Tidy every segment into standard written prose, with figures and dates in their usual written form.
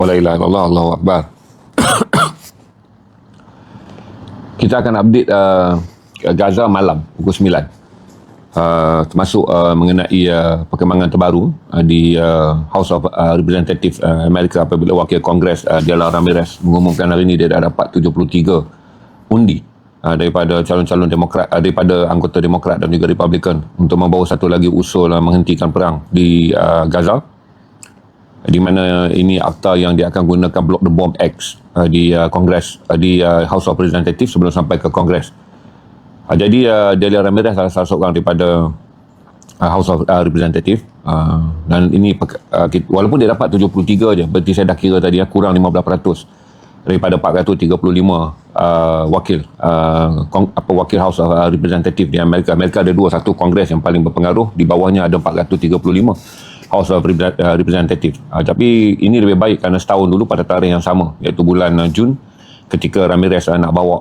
La ilaha illallah, Allahu Akbar. Kita akan update Gaza malam pukul 9. Termasuk mengenai perkembangan terbaru di House of Representatives Amerika apabila Wakil Kongres Diala Ramirez mengumumkan hari ini dia dah dapat 73 undi daripada calon-calon Demokrat, daripada anggota Demokrat dan juga Republican untuk membawa satu lagi usul menghentikan perang di Gaza, di mana ini akta yang dia akan gunakan Block the Bomb Act di Kongres, di House of Representatives sebelum sampai ke Kongres. Jadi Diala Ramirez adalah salah seorang daripada House of Representatives, dan ini walaupun dia dapat 73 je, berarti saya dah kira tadi kurang 15% daripada 435 wakil House of Representatives di Amerika. Amerika ada satu Kongres yang paling berpengaruh, di bawahnya ada 435 House of Representatives. Tapi ini lebih baik kerana setahun dulu pada tarikh yang sama, iaitu bulan Jun, ketika Ramirez nak bawa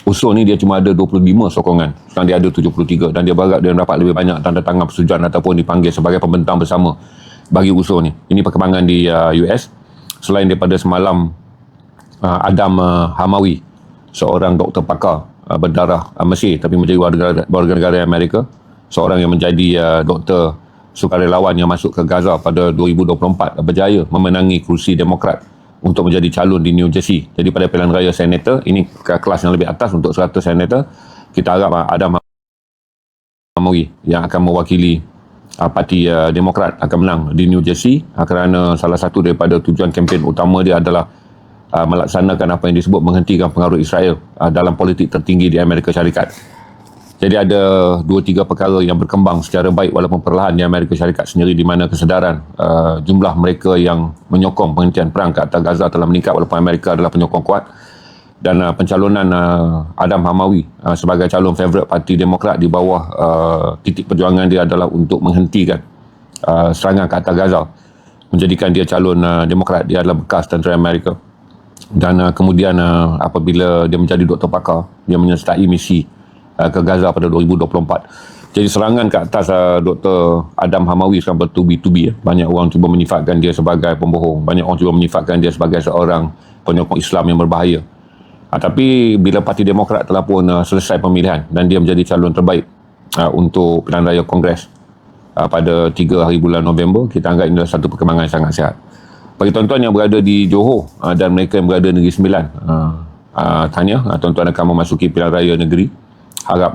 usul ni, dia cuma ada 25 sokongan. Sekarang dia ada 73 dan dia berharap dia dapat lebih banyak tanda tangan persetujuan ataupun dipanggil sebagai pembentang bersama bagi usul ni. Ini perkembangan di US. Selain daripada semalam, Adam Hamawi, seorang doktor pakar berdarah Mesir tapi menjadi warga negara Amerika, seorang yang menjadi doktor sukarelawan yang masuk ke Gaza pada 2024, berjaya memenangi kursi Demokrat untuk menjadi calon di New Jersey. Jadi pada pilihan raya senator, ini kelas yang lebih atas untuk 100 senator, kita harap Adam Hamawi yang akan mewakili parti Demokrat akan menang di New Jersey, kerana salah satu daripada tujuan kempen utama dia adalah melaksanakan apa yang disebut menghentikan pengaruh Israel dalam politik tertinggi di Amerika Syarikat. Jadi ada 2-3 perkara yang berkembang secara baik walaupun perlahan di Amerika Syarikat sendiri, di mana kesedaran jumlah mereka yang menyokong penghentian perang ke atas Gaza telah meningkat walaupun Amerika adalah penyokong kuat. Dan pencalonan Adam Hamawi sebagai calon favourite parti Demokrat di bawah titik perjuangan dia adalah untuk menghentikan serangan ke atas Gaza, menjadikan dia calon Demokrat. Dia adalah bekas tentera Amerika. Dan kemudian apabila dia menjadi doktor pakar, dia menyertai misi ke Gaza pada 2024. Jadi serangan ke atas Dr. Adam Hamawi sekarang bertubi-tubi. Banyak orang cuba menyifatkan dia sebagai pembohong. Banyak orang cuba menyifatkan dia sebagai seorang penyokong Islam yang berbahaya. Tapi bila Parti Demokrat telah pun selesai pemilihan dan dia menjadi calon terbaik untuk pilihan raya Kongres pada 3 hari bulan November, kita anggap ini adalah satu perkembangan yang sangat sihat. Bagi tuan-tuan yang berada di Johor dan mereka yang berada di Negeri Sembilan, tanya tuan-tuan akan memasuki pilihan raya negeri. Harap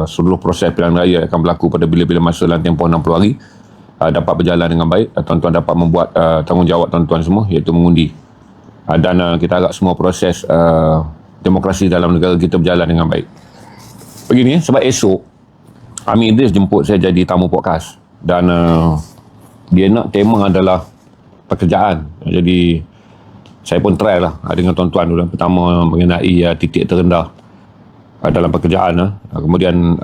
seluruh proses pilihan raya akan berlaku pada bila-bila masa dalam tempoh 60 hari dapat berjalan dengan baik. Tuan-tuan dapat membuat tanggungjawab tuan-tuan semua, iaitu mengundi. Dan kita harap semua proses demokrasi dalam negara kita berjalan dengan baik. Begini, sebab esok Amin Idris jemput saya jadi tamu podcast, dan dia nak tema adalah pekerjaan. Jadi saya pun try lah dengan tuan-tuan dulu. Pertama mengenai titik terendah dalam pekerjaan, kemudian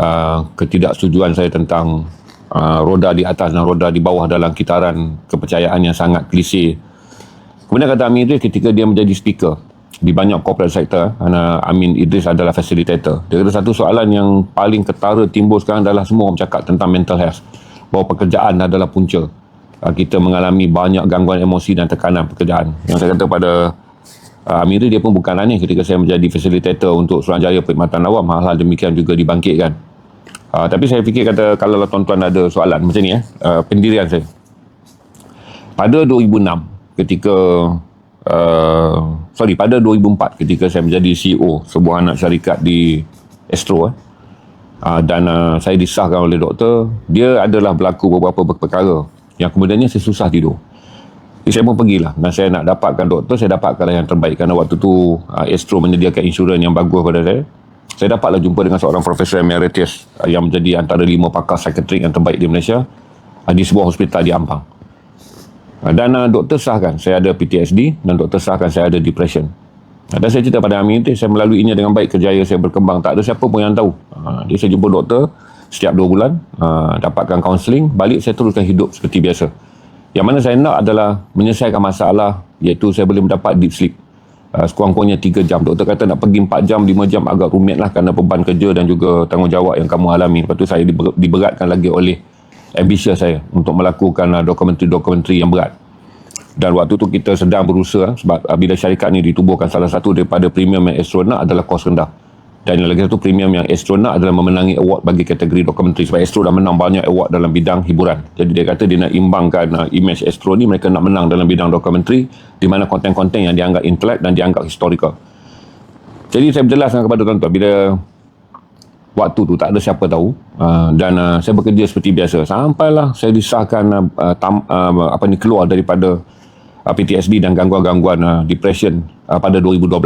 ketidaksetujuan saya tentang roda di atas dan roda di bawah dalam kitaran kepercayaan yang sangat klise. Kemudian kata Amin Idris ketika dia menjadi speaker di banyak corporate sector, kerana Amin Idris adalah facilitator, dia kata satu soalan yang paling ketara timbul sekarang adalah semua orang bercakap tentang mental health, bahawa pekerjaan adalah punca kita mengalami banyak gangguan emosi dan tekanan pekerjaan. Yang saya kata pada Amin Idris, dia pun bukan aneh ketika saya menjadi facilitator untuk Suruhanjaya Perkhidmatan Awam, hal-hal demikian juga dibangkitkan. Tapi saya fikir kata kalau tuan-tuan ada soalan macam ni, pendirian saya pada 2006 ketika pada 2004 ketika saya menjadi CEO sebuah anak syarikat di Astro, dan saya disahkan oleh doktor. Dia adalah berlaku beberapa perkara yang kemudiannya saya susah tidur. Jadi saya pun pergilah dan saya nak dapatkan doktor. Saya dapatkanlah yang terbaik kerana waktu tu Astro menyediakan insurans yang bagus pada saya. Saya dapatlah jumpa dengan seorang Profesor Emeritus yang menjadi antara 5 pakar psikiatrik yang terbaik di Malaysia di sebuah hospital di Ampang. Dan doktor sahkan saya ada PTSD dan doktor sahkan saya ada depression. Dan saya cerita pada Amin Idris, saya melaluinya dengan baik, kerjaya saya berkembang, tak ada siapa pun yang tahu. Dia saya jumpa doktor setiap 2 bulan, dapatkan kaunseling, balik saya teruskan hidup seperti biasa. Yang mana saya nak adalah menyelesaikan masalah, iaitu saya boleh mendapat deep sleep sekurang-kurangnya 3 jam. Doktor kata nak pergi 4 jam, 5 jam agak rumit lah kerana beban kerja dan juga tanggungjawab yang kamu alami. Lepas tu saya diberatkan lagi oleh ambisius saya untuk melakukan dokumentari-dokumentari yang berat. Dan waktu tu kita sedang berusaha sebab bila syarikat ni ditubuhkan, salah satu daripada premium yang astronaut adalah kos rendah. Dan yang lagi satu premium yang astronaut adalah memenangi award bagi kategori dokumentari. Sebab Astro dah menang banyak award dalam bidang hiburan. Jadi dia kata dia nak imbangkan image Astro ni, mereka nak menang dalam bidang dokumentari di mana konten-konten yang dianggap intelek dan dianggap historical. Jadi saya berjelaskan kepada tuan-tuan bila waktu tu tak ada siapa tahu, dan saya bekerja seperti biasa sampailah saya disahkan keluar daripada PTSD dan gangguan-gangguan depression pada 2012.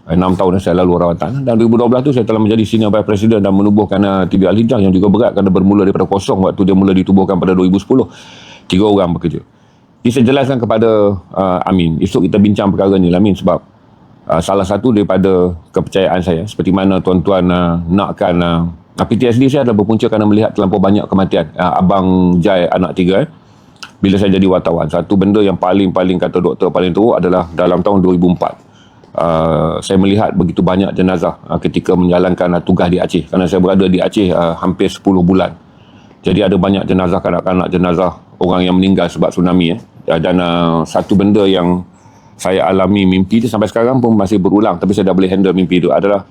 6 tahun saya lalu rawatan, dan 2012 tu saya telah menjadi senior vice president dan menubuhkan TV Al-Hijrah yang juga berat kerana bermula daripada kosong waktu dia mula ditubuhkan pada 2010. 3 orang bekerja. Jadi saya jelaskan kepada Amin, esok kita bincang perkara ni Amin, sebab salah satu daripada kepercayaan saya, seperti mana tuan-tuan nakkan PTSD saya adalah berpunca kerana melihat terlampau banyak kematian. Abang Jai anak 3 bila saya jadi wartawan, satu benda yang paling kata doktor paling teruk adalah dalam tahun 2004 saya melihat begitu banyak jenazah ketika menjalankan tugas di Aceh, kerana saya berada di Aceh hampir 10 bulan. Jadi ada banyak jenazah kanak-kanak, jenazah orang yang meninggal sebab tsunami dan satu benda yang saya alami, mimpi tu sampai sekarang pun masih berulang, tapi saya dah boleh handle mimpi tu, adalah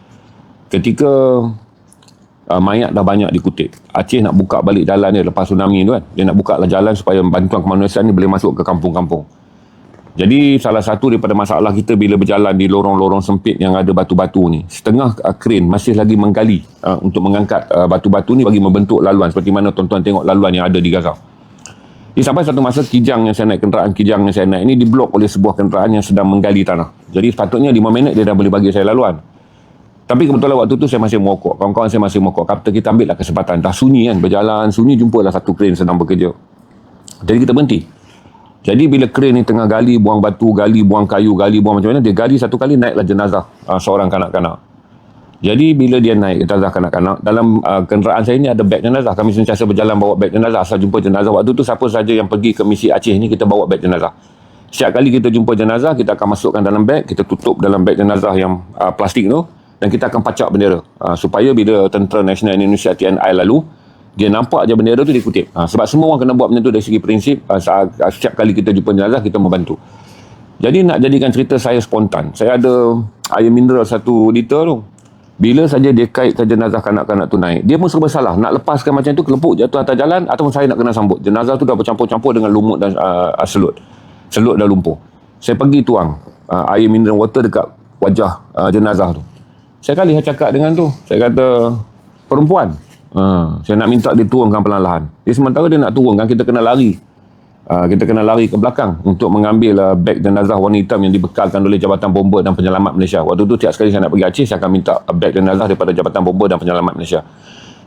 ketika mayat dah banyak dikutip. Aceh nak buka balik jalan dia lepas tsunami tu kan. Dia nak buka lah jalan supaya bantuan kemanusiaan ni boleh masuk ke kampung-kampung. Jadi salah satu daripada masalah kita bila berjalan di lorong-lorong sempit yang ada batu-batu ni, setengah kren masih lagi menggali untuk mengangkat batu-batu ni bagi membentuk laluan, seperti mana tuan-tuan tengok laluan yang ada di Gaza. Jadi sampai satu masa kenderaan kijang yang saya naik ini diblok oleh sebuah kenderaan yang sedang menggali tanah. Jadi sepatutnya 5 minit dia dah boleh bagi saya laluan. Tapi kebetulan waktu tu saya masih merokok. Kawan-kawan saya masih merokok. Kata kita ambil lah kesempatan. Dah sunyi kan. Berjalan sunyi, jumpalah satu kren sedang bekerja. Jadi kita berhenti. Jadi bila kren ni tengah gali, buang batu, gali, buang kayu, gali, buang macam mana, dia gali satu kali, naiklah jenazah seorang kanak-kanak. Jadi bila dia naik jenazah kanak-kanak, dalam kenderaan saya ni ada beg jenazah. Kami sentiasa berjalan bawa beg jenazah. Asal jumpa jenazah. Waktu tu siapa saja yang pergi ke misi Aceh ni, kita bawa beg jenazah. Setiap kali kita jumpa jenazah, kita akan masukkan dalam beg, kita tutup dalam beg jenazah yang plastik tu, dan kita akan pacak bendera supaya bila Tentera Nasional Indonesia TNI lalu, dia nampak je bendera tu, dia kutip. Sebab semua orang kena buat benda tu dari segi prinsip. Setiap kali kita jumpa jenazah, kita membantu. Jadi nak jadikan cerita saya spontan, saya ada air mineral 1 liter tu. Bila saja dia kaitkan jenazah kanak-kanak tu naik, dia pun serba salah. Nak lepaskan macam tu, kelepuk jatuh atas jalan, ataupun saya nak kena sambut. Jenazah tu dah bercampur-campur dengan lumut dan selut. Selut dah lumpur. Saya pergi tuang air mineral water dekat wajah jenazah tu. Saya kali saya cakap dengan tu, saya kata, perempuan, saya nak minta dia turunkan perlahan-lahan. Jadi sementara dia nak turunkan, kita kena lari. Kita kena lari ke belakang untuk mengambil beg jenazah warna hitam yang dibekalkan oleh Jabatan Bomba dan Penyelamat Malaysia. Waktu tu tiap sekali saya nak pergi Aceh, saya akan minta beg jenazah daripada Jabatan Bomba dan Penyelamat Malaysia.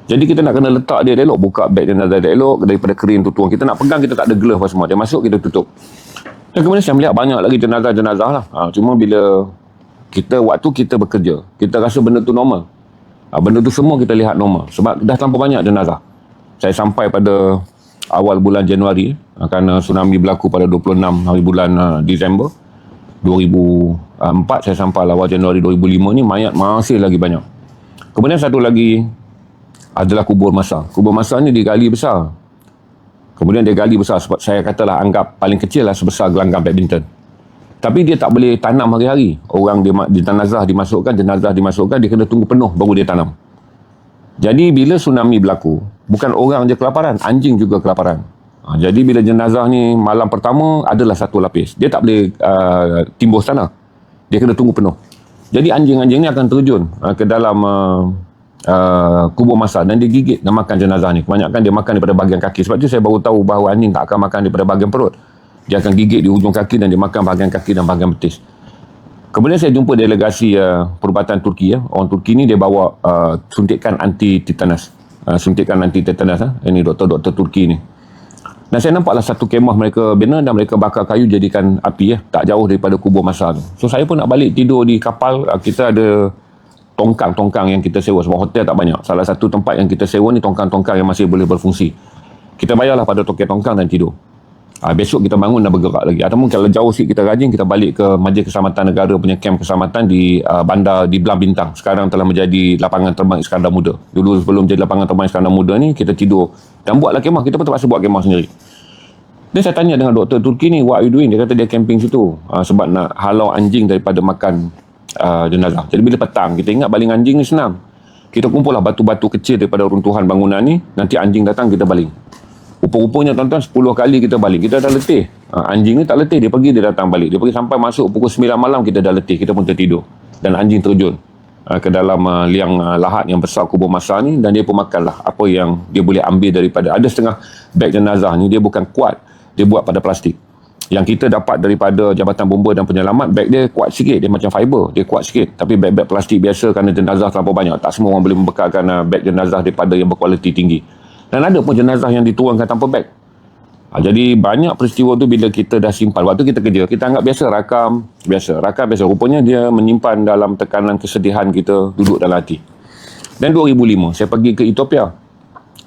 Jadi kita nak kena letak dia elok, buka beg jenazah dia elok, daripada kering tu turun. Kita nak pegang, kita tak ada glove apa semua. Dia masuk, kita tutup. Dan kemudian saya melihat banyak lagi jenazah-jenazah lah. Cuma bila waktu kita bekerja, kita rasa benda tu normal. Benda tu semua kita lihat normal. Sebab dah terlampau banyak jenazah. Saya sampai pada awal bulan Januari, kerana tsunami berlaku pada 26 hari bulan Disember 2004. Saya sampai awal Januari 2005 ni, mayat masih lagi banyak. Kemudian satu lagi adalah kubur masa. Kubur masa ni digali besar. Kemudian dia gali besar, sebab saya katalah anggap paling kecil lah sebesar gelanggang badminton. Tapi dia tak boleh tanam hari-hari. Orang di jenazah dimasukkan, dia kena tunggu penuh baru dia tanam. Jadi bila tsunami berlaku, bukan orang je kelaparan, anjing juga kelaparan. Jadi bila jenazah ni malam pertama adalah 1 lapis, dia tak boleh timbus tanah. Dia kena tunggu penuh. Jadi anjing-anjing ni akan terjun ke dalam kubur masa dan dia gigit dan makan jenazah ni. Kebanyakan dia makan daripada bahagian kaki. Sebab tu saya baru tahu bahawa anjing tak akan makan daripada bahagian perut. Dia akan gigit di hujung kaki dan dia makan bahagian kaki dan bahagian betis. Kemudian saya jumpa delegasi perubatan Turki. Orang Turki ni dia bawa suntikan anti tetanus. Ini doktor-doktor Turki ni. Dan saya nampaklah satu kemah mereka bina dan mereka bakar kayu jadikan api tak jauh daripada kubur masa tu. So saya pun nak balik tidur di kapal. Kita ada tongkang-tongkang yang kita sewa, sebab hotel tak banyak. Salah satu tempat yang kita sewa ni tongkang-tongkang yang masih boleh berfungsi. Kita bayarlah pada tongkang dan tidur. Besok kita bangun dan bergerak lagi. Ataupun kalau jauh sikit kita rajin, kita balik ke Majlis Keselamatan Negara punya kamp keselamatan di bandar di Belang Bintang. Sekarang telah menjadi lapangan terbang Iskandar Muda. Dulu sebelum jadi lapangan terbang Iskandar Muda ni, kita tidur dan buatlah kemah. Kita pun terpaksa buat kemah sendiri. Dan saya tanya dengan doktor Turki ni, what are you doing? Dia kata dia camping situ. Sebab nak halau anjing daripada makan jenazah. Jadi bila petang, kita ingat baling anjing ni senang. Kita kumpul lah batu-batu kecil daripada runtuhan bangunan ni. Nanti anjing datang, kita baling. Rupa-rupanya tuan-tuan, 10 kali kita baling. Kita dah letih. Anjing ni tak letih. Dia pergi, dia datang balik. Dia pergi sampai masuk pukul 9 malam, kita dah letih. Kita pun tertidur. Dan anjing terjun ke dalam liang lahat yang besar kubur masa ni. Dan dia pun makanlah apa yang dia boleh ambil daripada. Ada setengah beg jenazah ni, dia bukan kuat. Dia buat pada plastik. Yang kita dapat daripada Jabatan Bomba dan Penyelamat, beg dia kuat sikit. Dia macam fiber. Dia kuat sikit. Tapi beg-beg plastik biasa kerana jenazah terlalu banyak. Tak semua orang boleh membekalkan beg jenazah daripada yang berkualiti tinggi. Dan ada pun jenazah yang diturunkan tanpa beg. Jadi banyak peristiwa tu bila kita dah simpan. Waktu kita kerja, kita anggap biasa, rakam biasa. Rupanya dia menyimpan dalam tekanan kesedihan kita duduk dalam hati. Dan 2005, saya pergi ke Ethiopia.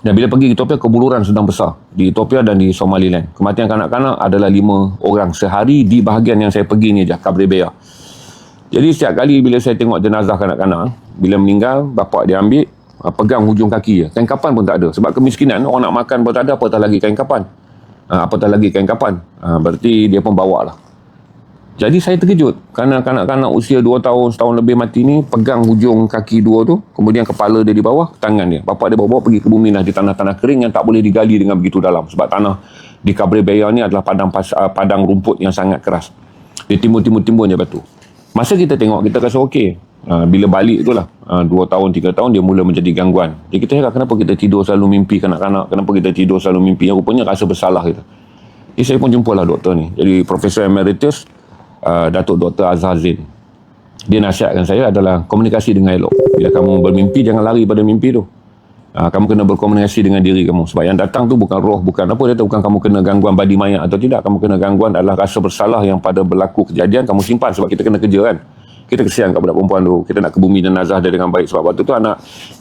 Dan bila pergi ke Ethiopia, kebuluran sedang besar di Ethiopia dan di Somaliland. Kematian kanak-kanak adalah 5 orang sehari di bahagian yang saya pergi ni je, Kabre Bea. Jadi setiap kali bila saya tengok jenazah kanak-kanak, bila meninggal, bapak dia ambil, pegang hujung kaki je. Kain kapan pun tak ada. Sebab kemiskinan, orang nak makan pun tak ada, apatah lagi kain kapan. Berarti dia pun bawa lah. Jadi saya terkejut kerana kanak-kanak usia 2 tahun, setahun lebih mati ni pegang hujung kaki dua tu, kemudian kepala dia di bawah, tangan dia. Bapak dia bawa pergi ke bumi lah di tanah-tanah kering yang tak boleh digali dengan begitu dalam. Sebab tanah di Kabre Bea ni adalah padang rumput yang sangat keras. Dia timbul-timbul je batu. Masa kita tengok, kita rasa okey. Bila balik tu lah, 2 tahun, 3 tahun, dia mula menjadi gangguan. Jadi kita heran kenapa kita tidur selalu mimpi kanak-kanak, kenapa kita tidur selalu mimpi, yang rupanya rasa bersalah kita. Jadi saya pun jumpalah doktor ni. Jadi Profesor Emeritus, Datuk Dr. Azhar Zain. Dia nasihatkan saya adalah komunikasi dengan elok. Bila kamu bermimpi, jangan lari pada mimpi tu. Kamu kena berkomunikasi dengan diri kamu. Sebab yang datang tu bukan roh, bukan apa. Dia tahu bukan kamu kena gangguan badi mayat atau tidak. Kamu kena gangguan adalah rasa bersalah yang pada berlaku kejadian kamu simpan. Sebab kita kena kerja kan. Kita kesian kat budak perempuan tu. Kita nak ke bumi jenazah dia dengan baik. Sebab waktu tu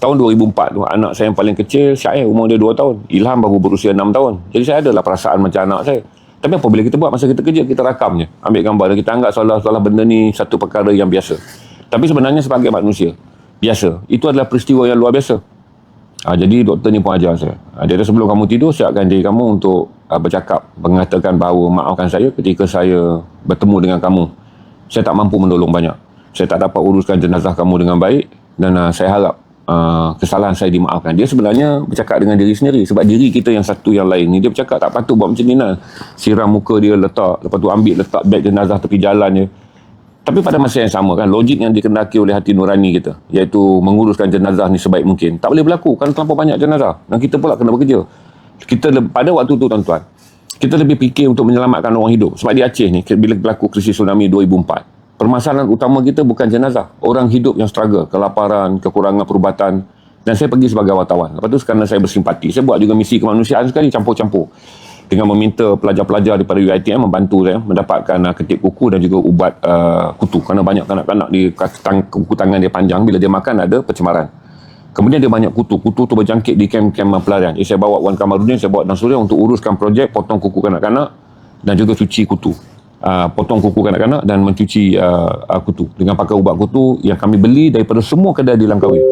tahun 2004 tu, anak saya yang paling kecil, Syair, umur dia 2 tahun. Ilham baru berusia 6 tahun. Jadi saya adalah perasaan macam anak saya. Tapi apa boleh kita buat masa kita kerja, kita rakam je. Ambil gambar dan kita anggap seolah-olah benda ni satu perkara yang biasa. Tapi sebenarnya sebagai manusia, biasa. Itu adalah peristiwa yang luar biasa. Jadi doktor ni pun ajar saya. Dia kata sebelum kamu tidur, siapkan diri kamu untuk bercakap. Mengatakan bahawa maafkan saya ketika saya bertemu dengan kamu. Saya tak mampu menolong banyak. Saya tak dapat uruskan jenazah kamu dengan baik. Dan saya harap kesalahan saya dimaafkan. Dia sebenarnya bercakap dengan diri sendiri. Sebab diri kita yang satu yang lain ni, dia bercakap tak patut buat macam ni lah. Siram muka dia, letak, lepas tu ambil letak beg jenazah tepi jalan je. Tapi pada masa yang sama kan, logik yang dikendaki oleh hati nurani kita, iaitu menguruskan jenazah ni sebaik mungkin, tak boleh berlaku kerana terlampau banyak jenazah. Dan kita pula kena bekerja. Pada waktu tu tuan-tuan, kita lebih fikir untuk menyelamatkan orang hidup. Sebab di Aceh ni, bila berlaku krisis tsunami 2004, permasalahan utama kita bukan jenazah. Orang hidup yang struggle, kelaparan, kekurangan perubatan. Dan saya pergi sebagai wartawan. Lepas tu kerana saya bersimpati, saya buat juga misi kemanusiaan sekali, campur-campur. Dengan meminta pelajar-pelajar daripada UiTM membantu saya mendapatkan ketip kuku dan juga ubat kutu. Kerana banyak kanak-kanak di kuku tangan dia panjang, bila dia makan ada pencemaran. Kemudian dia banyak kutu. Kutu tu berjangkit di kem-kem pelarian. Jadi saya bawa Wan Kamarudin, saya bawa Dan Suria untuk uruskan projek potong kuku kanak-kanak dan juga cuci kutu. Potong kuku kanak-kanak dan mencuci kutu dengan pakai ubat kutu yang kami beli daripada semua kedai di Langkawi.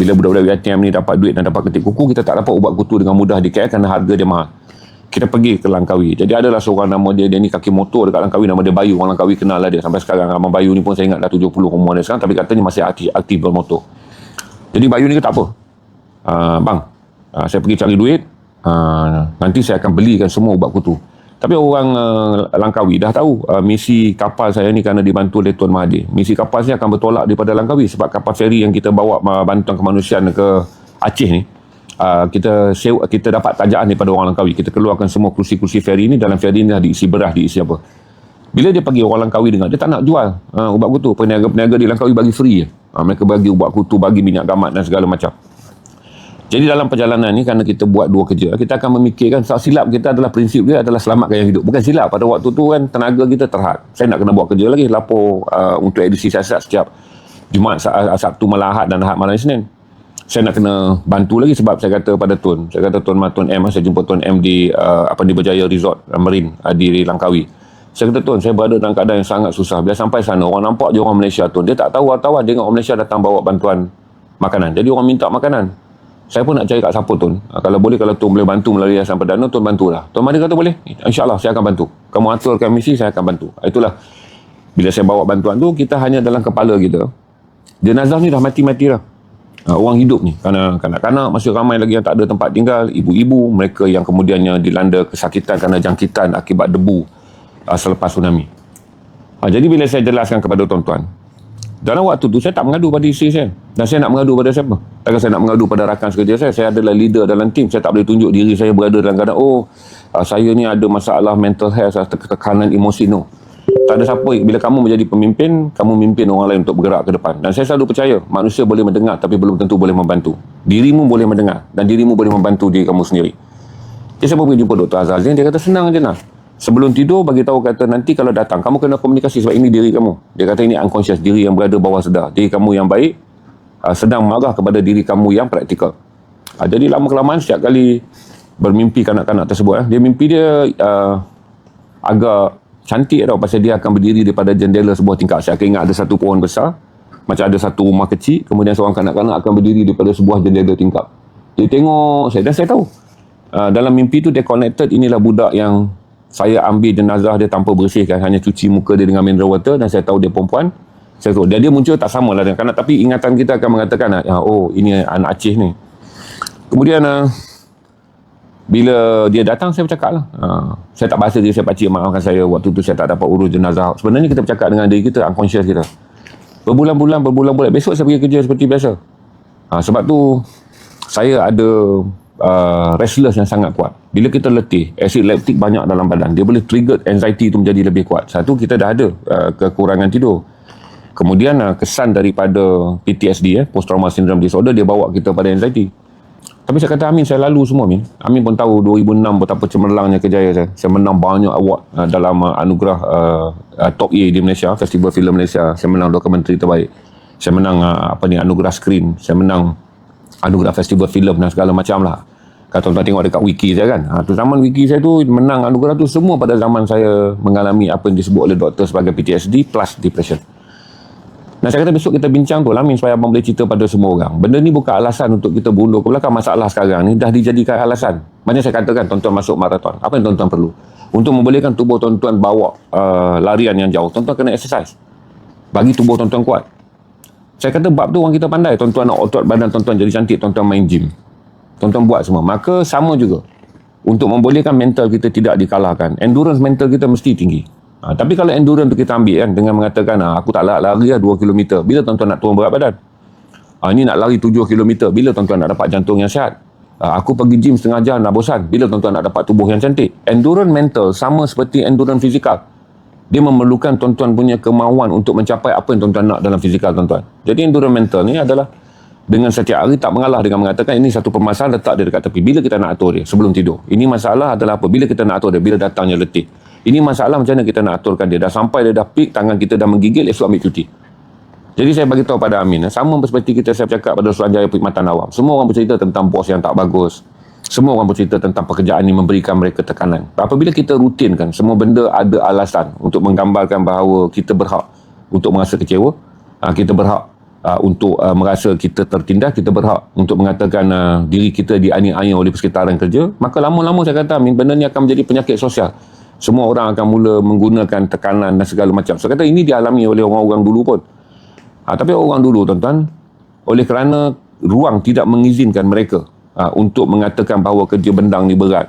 Bila budak-budak UiTM ni dapat duit dan dapat ketik kuku, kita tak dapat ubat kutu dengan mudah di KL kerana harga dia mahal. Kita pergi ke Langkawi. Jadi adalah seorang nama dia ni kaki motor dekat Langkawi, nama dia Bayu. Orang Langkawi kenal lah dia sampai sekarang. Abang Bayu ni pun saya ingat dah 70 umur dia sekarang, tapi katanya masih aktif bermotor. Jadi Bayu ni kata apa? Bang, saya pergi cari duit, nanti saya akan belikan semua ubat kutu. Tapi orang Langkawi dah tahu misi kapal saya ni kerana dibantu oleh Tuan Mahathir. Misi kapal saya akan bertolak daripada Langkawi sebab kapal feri yang kita bawa bantuan kemanusiaan ke Aceh ni, kita dapat tajaan daripada orang Langkawi. Kita keluarkan semua kursi-kursi feri ni. Dalam feri ni dah diisi beras, diisi apa. Bila dia pergi, orang Langkawi dengar, dia tak nak jual ubat kutu. Peniaga-peniaga di Langkawi bagi free je. Mereka bagi ubat kutu, bagi minyak gamat dan segala macam. Jadi dalam perjalanan ni, kerana kita buat dua kerja, kita akan memikirkan, silap kita adalah prinsip dia adalah selamatkan yang hidup. Bukan silap, pada waktu tu kan tenaga kita terhad. Saya nak kena buat kerja lagi, lapor untuk edisi siasat setiap Jumaat, Sabtu, malam Ahad dan Ahad malam Isnin. Saya nak kena bantu lagi sebab saya kata pada Tun, saya kata Tuan M, saya jumpa Tuan M di di Berjaya Resort Marine di Langkawi. Saya kata Tun, saya berada dalam keadaan yang sangat susah. Bila sampai sana, orang nampak je orang Malaysia Tun. Dia tak tahu wartawan, dia tengok orang Malaysia datang bawa bantuan makanan. Jadi orang minta makanan. Saya pun nak cari kat siapa Tun. Kalau boleh, kalau Tun boleh bantu melalui Yayasan Perdana, Tun bantulah. Tuan Mahdi kata boleh. InsyaAllah saya akan bantu. Kamu aturkan misi, saya akan bantu. Itulah. Bila saya bawa bantuan tu, kita hanya dalam kepala kita. Jenazah ni dah mati-mati dah. Orang hidup ni. Kerana kanak-kanak masih ramai lagi yang tak ada tempat tinggal. Ibu-ibu, mereka yang kemudiannya dilanda kesakitan kerana jangkitan akibat debu selepas tsunami. Jadi bila saya jelaskan kepada tuan-tuan, dalam waktu tu saya tak mengadu pada isteri saya. Dan saya nak mengadu pada siapa? Takkan saya nak mengadu pada rakan sekerja saya. Saya adalah leader dalam tim. Saya tak boleh tunjuk diri saya berada dalam keadaan, saya ni ada masalah mental health, tekanan emosi. No. Tak ada siapa. Bila kamu menjadi pemimpin, kamu mimpin orang lain untuk bergerak ke depan. Dan saya selalu percaya, manusia boleh mendengar tapi belum tentu boleh membantu. Dirimu boleh mendengar dan dirimu boleh membantu diri kamu sendiri. Jadi saya pergi jumpa Dr. Azazin. Dia kata, senang je nak. Sebelum tidur, bagi tahu kata nanti kalau datang, kamu kena komunikasi sebab ini diri kamu. Dia kata ini unconscious, diri yang berada bawah sedar. Diri kamu yang baik sedang marah kepada diri kamu yang praktikal. Jadi lama-kelamaan setiap kali bermimpi kanak-kanak tersebut, dia mimpi dia agak cantik tau, pasal dia akan berdiri daripada jendela sebuah tingkap. Saya akan ingat ada satu pohon besar, macam ada satu rumah kecil, kemudian seorang kanak-kanak akan berdiri daripada sebuah jendela tingkap. Dia tengok saya dan saya tahu dalam mimpi tu dia connected, inilah budak yang saya ambil jenazah dia tanpa bersihkan, hanya cuci muka dia dengan mineral water, dan saya tahu dia perempuan. Saya tahu dia muncul tak sama lah dengan kanak, tapi ingatan kita akan mengatakan, ini anak Aceh ni. Kemudian bila dia datang, saya bercakap lah. Saya tak bahasa dia, saya pakcik, maafkan saya, waktu tu saya tak dapat urus jenazah. Sebenarnya kita bercakap dengan diri kita, unconscious kita. Berbulan-bulan, besok saya pergi kerja seperti biasa. Sebab tu saya ada restless yang sangat kuat. Bila kita letih, acid lactic banyak dalam badan, dia boleh trigger anxiety tu menjadi lebih kuat. Satu, kita dah ada kekurangan tidur. Kemudian kesan daripada PTSD, post trauma syndrome disorder, dia bawa kita pada anxiety. Tapi saya kata Amin, saya lalu semua Amin. Amin pun tahu 2006 betapa cemerlangnya kerjaya saya. Saya menang banyak award dalam anugerah Top A di Malaysia, Festival Filem Malaysia. Saya menang dokumentari terbaik. Saya menang anugerah screen. Saya menang anugerah festival filem dan segala macam lah. Kalau tuan-tuan tengok dekat wiki saya kan, tu zaman wiki saya tu menang anugerah tu semua pada zaman saya mengalami apa yang disebut oleh doktor sebagai PTSD plus depression. Dan saya kata besok kita bincang tu lah Amin, supaya abang boleh cerita pada semua orang. Benda ni bukan alasan untuk kita berundur ke belakang. Masalah sekarang ni dah dijadikan alasan. Macam saya katakan, tuan-tuan masuk maraton, apa yang tuan-tuan perlu? Untuk membolehkan tubuh tuan-tuan bawa larian yang jauh, tuan-tuan kena exercise. Bagi tubuh tuan-tuan kuat. Saya kata bab tu orang kita pandai. Tuan-tuan nak otot badan tuan-tuan jadi cantik, tuan-tuan main gym. Tuan-tuan buat semua. Maka sama juga. Untuk membolehkan mental kita tidak dikalahkan, endurance mental kita mesti tinggi. Tapi kalau endurance tu kita ambil kan, dengan mengatakan aku tak lari 2 km, bila tuan-tuan nak turun berat badan? Ini nak lari 7 km, bila tuan-tuan nak dapat jantung yang sihat? Aku pergi gym setengah jam nak bosan, bila tuan-tuan nak dapat tubuh yang cantik? Endurance mental sama seperti endurance fizikal. Dia memerlukan tuan-tuan punya kemauan untuk mencapai apa yang tuan-tuan nak dalam fizikal tuan-tuan. Jadi endurance mental ni adalah dengan setiap hari tak mengalah, dengan mengatakan ini satu permasalahan, letak dia dekat tepi. Bila kita nak atur dia? Sebelum tidur. Ini masalah adalah apa? Bila kita nak atur dia? Bila datangnya letih. Ini masalah macam mana kita nak aturkan dia. Dah sampai dia dah peak, tangan kita dah menggigil, esok ambil cuti. Jadi saya bagi tahu pada Amin, sama seperti saya bercakap pada Suruhanjaya Perkhidmatan Awam. Semua orang bercerita tentang bos yang tak bagus. Semua orang bercerita tentang pekerjaan ini memberikan mereka tekanan. Apabila kita rutinkan, semua benda ada alasan untuk menggambarkan bahawa kita berhak untuk merasa kecewa, kita berhak untuk merasa kita tertindas, kita berhak untuk mengatakan diri kita dianiaya oleh persekitaran kerja, maka lama-lama saya kata Amin, benda ni akan menjadi penyakit sosial. Semua orang akan mula menggunakan tekanan dan segala macam. Saya kata ini dialami oleh orang-orang dulu pun. Tapi orang dulu tuan-tuan, oleh kerana ruang tidak mengizinkan mereka untuk mengatakan bahawa kerja bendang ni berat.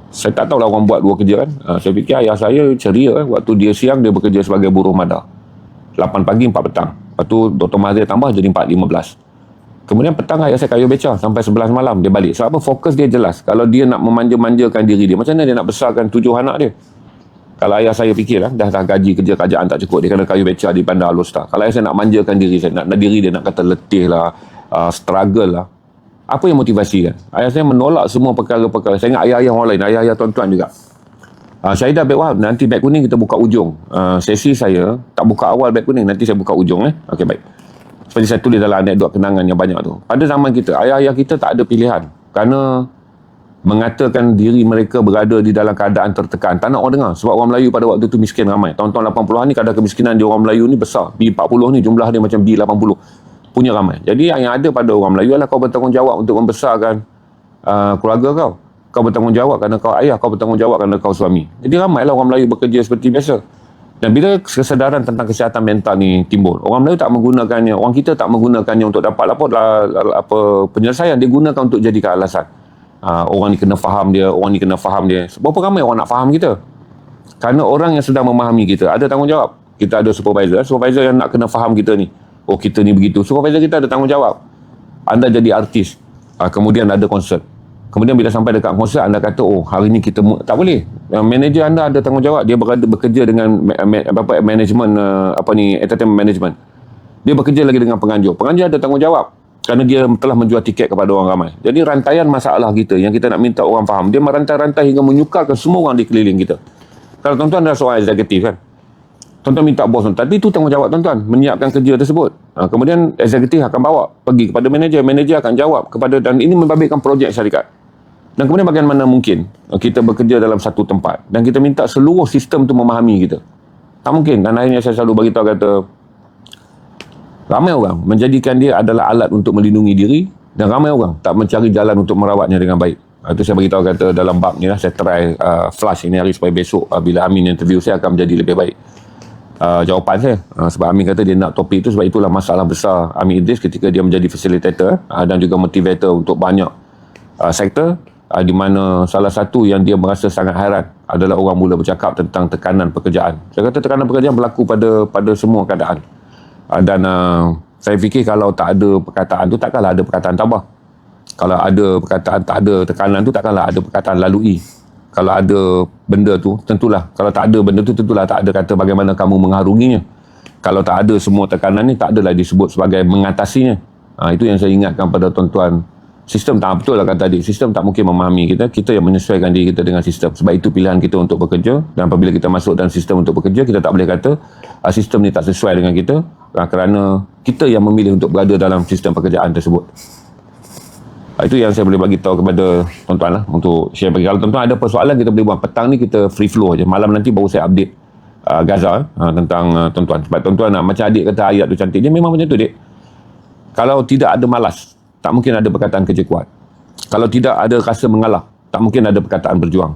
Saya tak tahulah orang buat dua kerja kan. Saya fikir ayah saya ceria kan. Waktu dia siang dia bekerja sebagai buruh madar. 8 pagi 4 petang. Lepas tu Dr. Mahathir tambah jadi 4.15. Kemudian petang ayah saya kayu beca sampai 11 malam dia balik. Sebab apa? Fokus dia jelas. Kalau dia nak memanja-manjakan diri dia, macam mana dia nak besarkan 7 anak dia? Kalau ayah saya fikir dah gaji kerja kerajaan tak cukup, dia kena kayu beca di Bandar Alor-Star. Kalau ayah saya nak manjakan diri saya, nak diri dia nak kata letih lah, struggle lah, apa yang motivasi kan? Ayah saya menolak semua perkara-perkara. Saya ingat ayah-ayah orang lain, ayah-ayah tuan-tuan juga. Syahidah beg Wahab, nanti beg kuning kita buka ujung. Sesi saya tak buka awal beg kuning, nanti saya buka ujung. Okey, baik. Seperti saya tulis dalam anekdot kenangan yang banyak tu. Pada zaman kita, ayah-ayah kita tak ada pilihan. Kerana mengatakan diri mereka berada di dalam keadaan tertekan. Tak nak orang dengar. Sebab orang Melayu pada waktu tu miskin ramai. Tahun-tahun 80-an ni kadar kemiskinan di orang Melayu ni besar. B40 ni jumlah dia macam B80. punya ramai. Jadi yang ada pada orang Melayu adalah kau bertanggungjawab untuk membesarkan keluarga kau. Kau bertanggungjawab kerana kau ayah, kau bertanggungjawab kerana kau suami. Jadi ramailah orang Melayu bekerja seperti biasa. Dan bila kesedaran tentang kesihatan mental ni timbul, orang Melayu tak menggunakannya, orang kita tak menggunakannya untuk dapat penyelesaian, dia gunakan untuk jadikan alasan. Orang ni kena faham dia, orang ni kena faham dia. Berapa ramai orang nak faham kita? Kerana orang yang sedang memahami kita ada tanggungjawab. Kita ada supervisor yang nak kena faham kita ni. Oh, kita ni begitu. Supervisor kita ada tanggungjawab. Anda jadi artis, kemudian ada konsert. Kemudian bila sampai dekat konsert, anda kata, oh hari ni kita tak boleh. Manager anda ada tanggungjawab. Dia bekerja dengan management, entertainment management. Dia bekerja lagi dengan penganjur. Penganjur ada tanggungjawab kerana dia telah menjual tiket kepada orang ramai. Jadi rantaian masalah kita yang kita nak minta orang faham, dia merantai-rantai hingga menyukarkan semua orang di keliling kita. Kalau tuan-tuan adalah seorang eksekutif kan, tuan-tuan minta bos tuan, tadi itu tanggungjawab tuan-tuan menyiapkan kerja tersebut. Kemudian eksekutif akan bawa pergi kepada manager akan jawab kepada, dan ini membabitkan projek syarikat. Dan kemudian bagaimana mungkin kita bekerja dalam satu tempat dan kita minta seluruh sistem tu memahami kita? Tak mungkin. Dan akhirnya saya selalu beritahu kata, ramai orang menjadikan dia adalah alat untuk melindungi diri dan ramai orang tak mencari jalan untuk merawatnya dengan baik. Itu saya beritahu kata dalam bab ni lah, saya try flash ini hari supaya besok bila Amin interview saya akan menjadi lebih baik. Jawapan saya sebab Amin kata dia nak topik itu, sebab itulah masalah besar Amin Idris ketika dia menjadi facilitator dan juga motivator untuk banyak sektor, di mana salah satu yang dia merasa sangat hairan adalah orang mula bercakap tentang tekanan pekerjaan. Saya kata tekanan pekerjaan berlaku pada semua keadaan. Dan saya fikir kalau tak ada perkataan tu, takkanlah ada perkataan tabah. Kalau ada perkataan tak ada tekanan tu, takkanlah ada perkataan lalui. Kalau ada benda tu, tentulah. Kalau tak ada benda tu, tentulah tak ada kata bagaimana kamu mengharunginya. Kalau tak ada semua tekanan ni, tak adalah disebut sebagai mengatasinya. Itu yang saya ingatkan pada tuan-tuan. Sistem tak betul lah kata tadi. Sistem tak mungkin memahami kita. Kita yang menyesuaikan diri kita dengan sistem. Sebab itu pilihan kita untuk bekerja. Dan apabila kita masuk dalam sistem untuk bekerja, kita tak boleh kata sistem ni tak sesuai dengan kita. Kerana kita yang memilih untuk berada dalam sistem pekerjaan tersebut. Itu yang saya boleh bagi tahu kepada tuan-tuan lah, untuk share bagi. Kalau tuan-tuan ada persoalan, kita boleh buat. Petang ni kita free flow je. Malam nanti baru saya update Gaza tentang tuan-tuan. Sebab tuan-tuan nak, macam adik kata ayat tu cantik. Dia memang macam tu, dek. Kalau tidak ada malas, tak mungkin ada perkataan kerja kuat. Kalau tidak ada rasa mengalah, tak mungkin ada perkataan berjuang.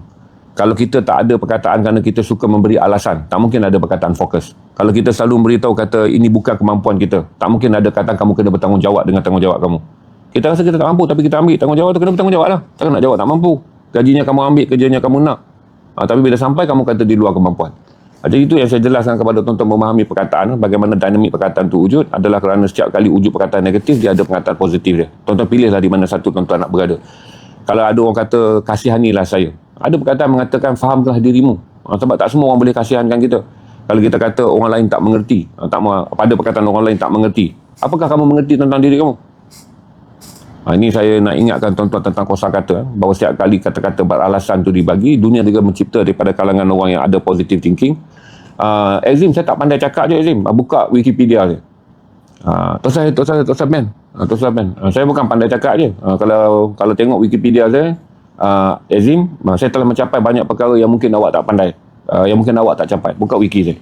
Kalau kita tak ada perkataan kerana kita suka memberi alasan, tak mungkin ada perkataan fokus. Kalau kita selalu beritahu kata ini bukan kemampuan kita, tak mungkin ada kata kamu kena bertanggungjawab dengan tanggungjawab kamu. Kita rasa kita tak mampu, tapi kita ambil tanggungjawab tu, kena bertanggungjawab lah. Takkan nak jawab tak mampu. Gajinya kamu ambil, kerjanya kamu nak. Tapi bila sampai, kamu kata di luar kemampuan. Jadi itu yang saya jelaskan kepada tuan-tuan memahami perkataan, bagaimana dinamik perkataan itu wujud adalah kerana setiap kali wujud perkataan negatif, dia ada perkataan positif dia. Tuan-tuan pilihlah di mana satu tuan-tuan nak berada. Kalau ada orang kata, kasihanilah saya. Ada perkataan mengatakan, fahamlah dirimu. Sebab tak semua orang boleh kasihankan kita. Kalau kita kata orang lain tak mengerti, pada perkataan orang lain tak mengerti, apakah kamu mengerti tentang diri kamu? Ini saya nak ingatkan tuan-tuan tentang kosakata, bahawa setiap kali kata-kata beralasan tu dibagi, dunia juga mencipta daripada kalangan orang yang ada positive thinking. Azim, saya tak pandai cakap je Azim. Buka Wikipedia je. Tosah Ben. Saya bukan pandai cakap je. Kalau tengok Wikipedia saya, Azim, saya telah mencapai banyak perkara yang mungkin awak tak pandai. Yang mungkin awak tak capai. Buka wiki saya.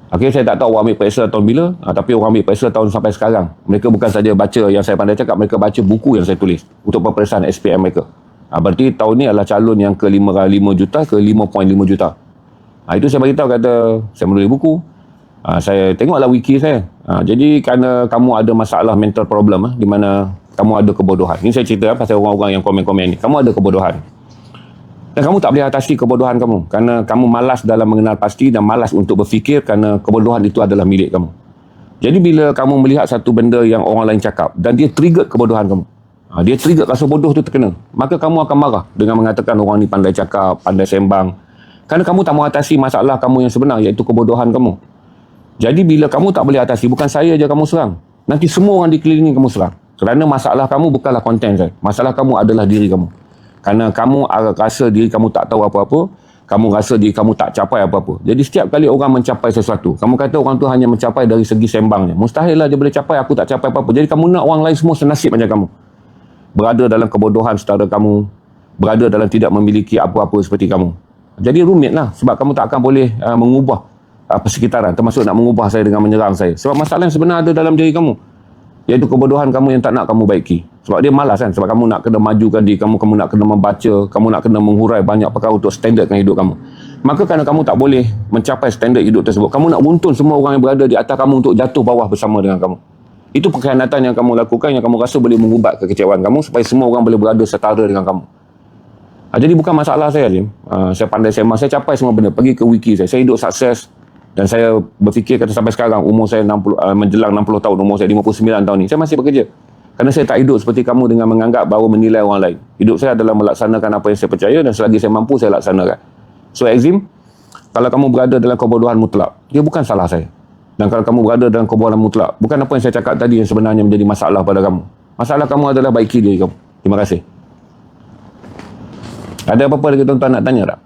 Okay, saya tak tahu orang ambil periksa tahun bila, tapi orang ambil periksa tahun sampai sekarang. Mereka bukan saja baca yang saya pandai cakap, mereka baca buku yang saya tulis untuk peperiksaan SPM mereka. Berarti tahun ni adalah calon yang ke 5 juta ke 5.5 juta. Itu saya beritahu kata, saya menulis buku. Saya tengoklah wiki saya. Jadi kerana kamu ada masalah mental problem, di mana kamu ada kebodohan. Ini saya cerita pasal orang-orang yang komen-komen ni. Kamu ada kebodohan. Dan kamu tak boleh atasi kebodohan kamu kerana kamu malas dalam mengenal pasti dan malas untuk berfikir kerana kebodohan itu adalah milik kamu. Jadi bila kamu melihat satu benda yang orang lain cakap dan dia trigger kebodohan kamu, dia trigger rasa bodoh tu terkena, maka kamu akan marah dengan mengatakan orang ni pandai cakap, pandai sembang, kerana kamu tak mengatasi masalah kamu yang sebenar, iaitu kebodohan kamu. Jadi bila kamu tak boleh atasi, bukan saya je kamu serang, nanti semua orang di keliling kamu serang. Kerana masalah kamu bukanlah konten saya, masalah kamu adalah diri kamu. Kerana kamu rasa diri kamu tak tahu apa-apa, kamu rasa diri kamu tak capai apa-apa. Jadi setiap kali orang mencapai sesuatu, kamu kata orang tu hanya mencapai dari segi sembangnya. Mustahil lah dia boleh capai, aku tak capai apa-apa. Jadi kamu nak orang lain semua senasib macam kamu. Berada dalam kebodohan setara kamu, berada dalam tidak memiliki apa-apa seperti kamu. Jadi rumit lah, sebab kamu tak akan boleh mengubah persekitaran, termasuk nak mengubah saya dengan menyerang saya. Sebab masalah yang sebenar ada dalam diri kamu. Iaitu kebodohan kamu yang tak nak kamu baiki. Sebab dia malas kan. Sebab kamu nak kena majukan diri kamu nak kena membaca, kamu nak kena menghurai banyak perkara untuk standardkan hidup kamu. Maka kerana kamu tak boleh mencapai standard hidup tersebut, kamu nak buntun semua orang yang berada di atas kamu untuk jatuh bawah bersama dengan kamu. Itu pengkhianatan yang kamu lakukan, yang kamu rasa boleh mengubat kekecewaan kamu supaya semua orang boleh berada setara dengan kamu. Jadi bukan masalah saya, Azim. Saya pandai sembang, saya capai semua benda. Pergi ke wiki saya hidup sukses. Dan saya berfikir kata sampai sekarang umur saya 60, menjelang 60 tahun, umur saya 59 tahun ni, saya masih bekerja. Kerana saya tak hidup seperti kamu dengan menganggap bahawa menilai orang lain. Hidup saya adalah melaksanakan apa yang saya percaya dan selagi saya mampu saya laksanakan. So Azim, kalau kamu berada dalam kebodohan mutlak, dia bukan salah saya. Dan kalau kamu berada dalam kebodohan mutlak, bukan apa yang saya cakap tadi yang sebenarnya menjadi masalah pada kamu. Masalah kamu adalah baiki diri kamu. Terima kasih. Ada apa-apa lagi tuan-tuan nak tanya tak?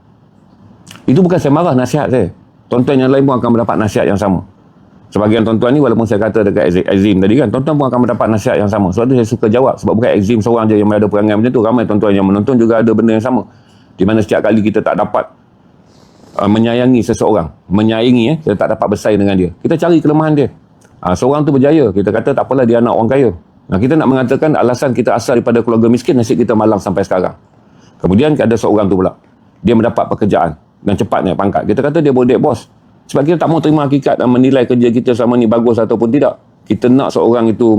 Itu bukan saya marah, nasihat saya. Tuan-tuan yang lain pun akan mendapat nasihat yang sama. Sebagian tuan-tuan ni walaupun saya kata dekat Azim tadi kan, tuan-tuan pun akan mendapat nasihat yang sama. Sebab tu saya suka jawab. Sebab bukan Azim seorang je yang ada perangai macam tu. Ramai tuan-tuan yang menonton juga ada benda yang sama. Di mana setiap kali kita tak dapat menyayangi seseorang, menyayangi kita tak dapat bersaing dengan dia, kita cari kelemahan dia. Seorang tu berjaya, kita kata tak apalah dia anak orang kaya. Kita nak mengatakan alasan kita asal daripada keluarga miskin, nasib kita malang sampai sekarang. Kemudian ada seorang tu pula, dia mendapat pekerjaan dan cepat naik pangkat. Kita kata dia bodek bos. Sebab kita tak mau terima hakikat dan menilai kerja kita selama ni bagus ataupun tidak. Kita nak seorang itu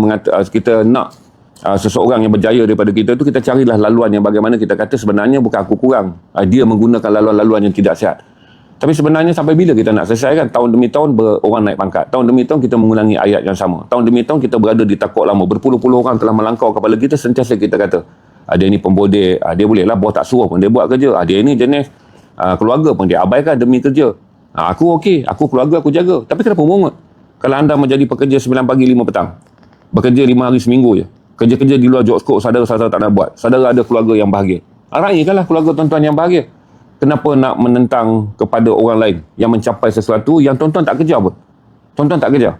kita nak seseorang yang berjaya daripada kita tu, kita carilah laluan yang bagaimana kita kata sebenarnya bukan aku kurang. Dia menggunakan laluan-laluan yang tidak sihat. Tapi sebenarnya sampai bila kita nak selesaikan? Tahun demi tahun orang naik pangkat. Tahun demi tahun kita mengulangi ayat yang sama. Tahun demi tahun kita berada di takut lama. Berpuluh-puluh orang telah melangkau kepala kita, sentiasa kita kata, dia ni pembodek, dia boleh lah bos tak suruh pun dia buat kerja. Dia ni jenis keluarga pun dia abaikan demi kerja. Aku okey, aku keluarga aku jaga. Tapi kenapa mungut? Kalau anda menjadi pekerja 9 pagi 5 petang, bekerja 5 hari seminggu je, kerja-kerja di luar job scope, saudara-saudara tak nak buat, saudara ada keluarga yang bahagia, raihkanlah keluarga tuan-tuan yang bahagia. Kenapa nak menentang kepada orang lain yang mencapai sesuatu yang tuan-tuan tak kejar pun? Tuan-tuan tak kejar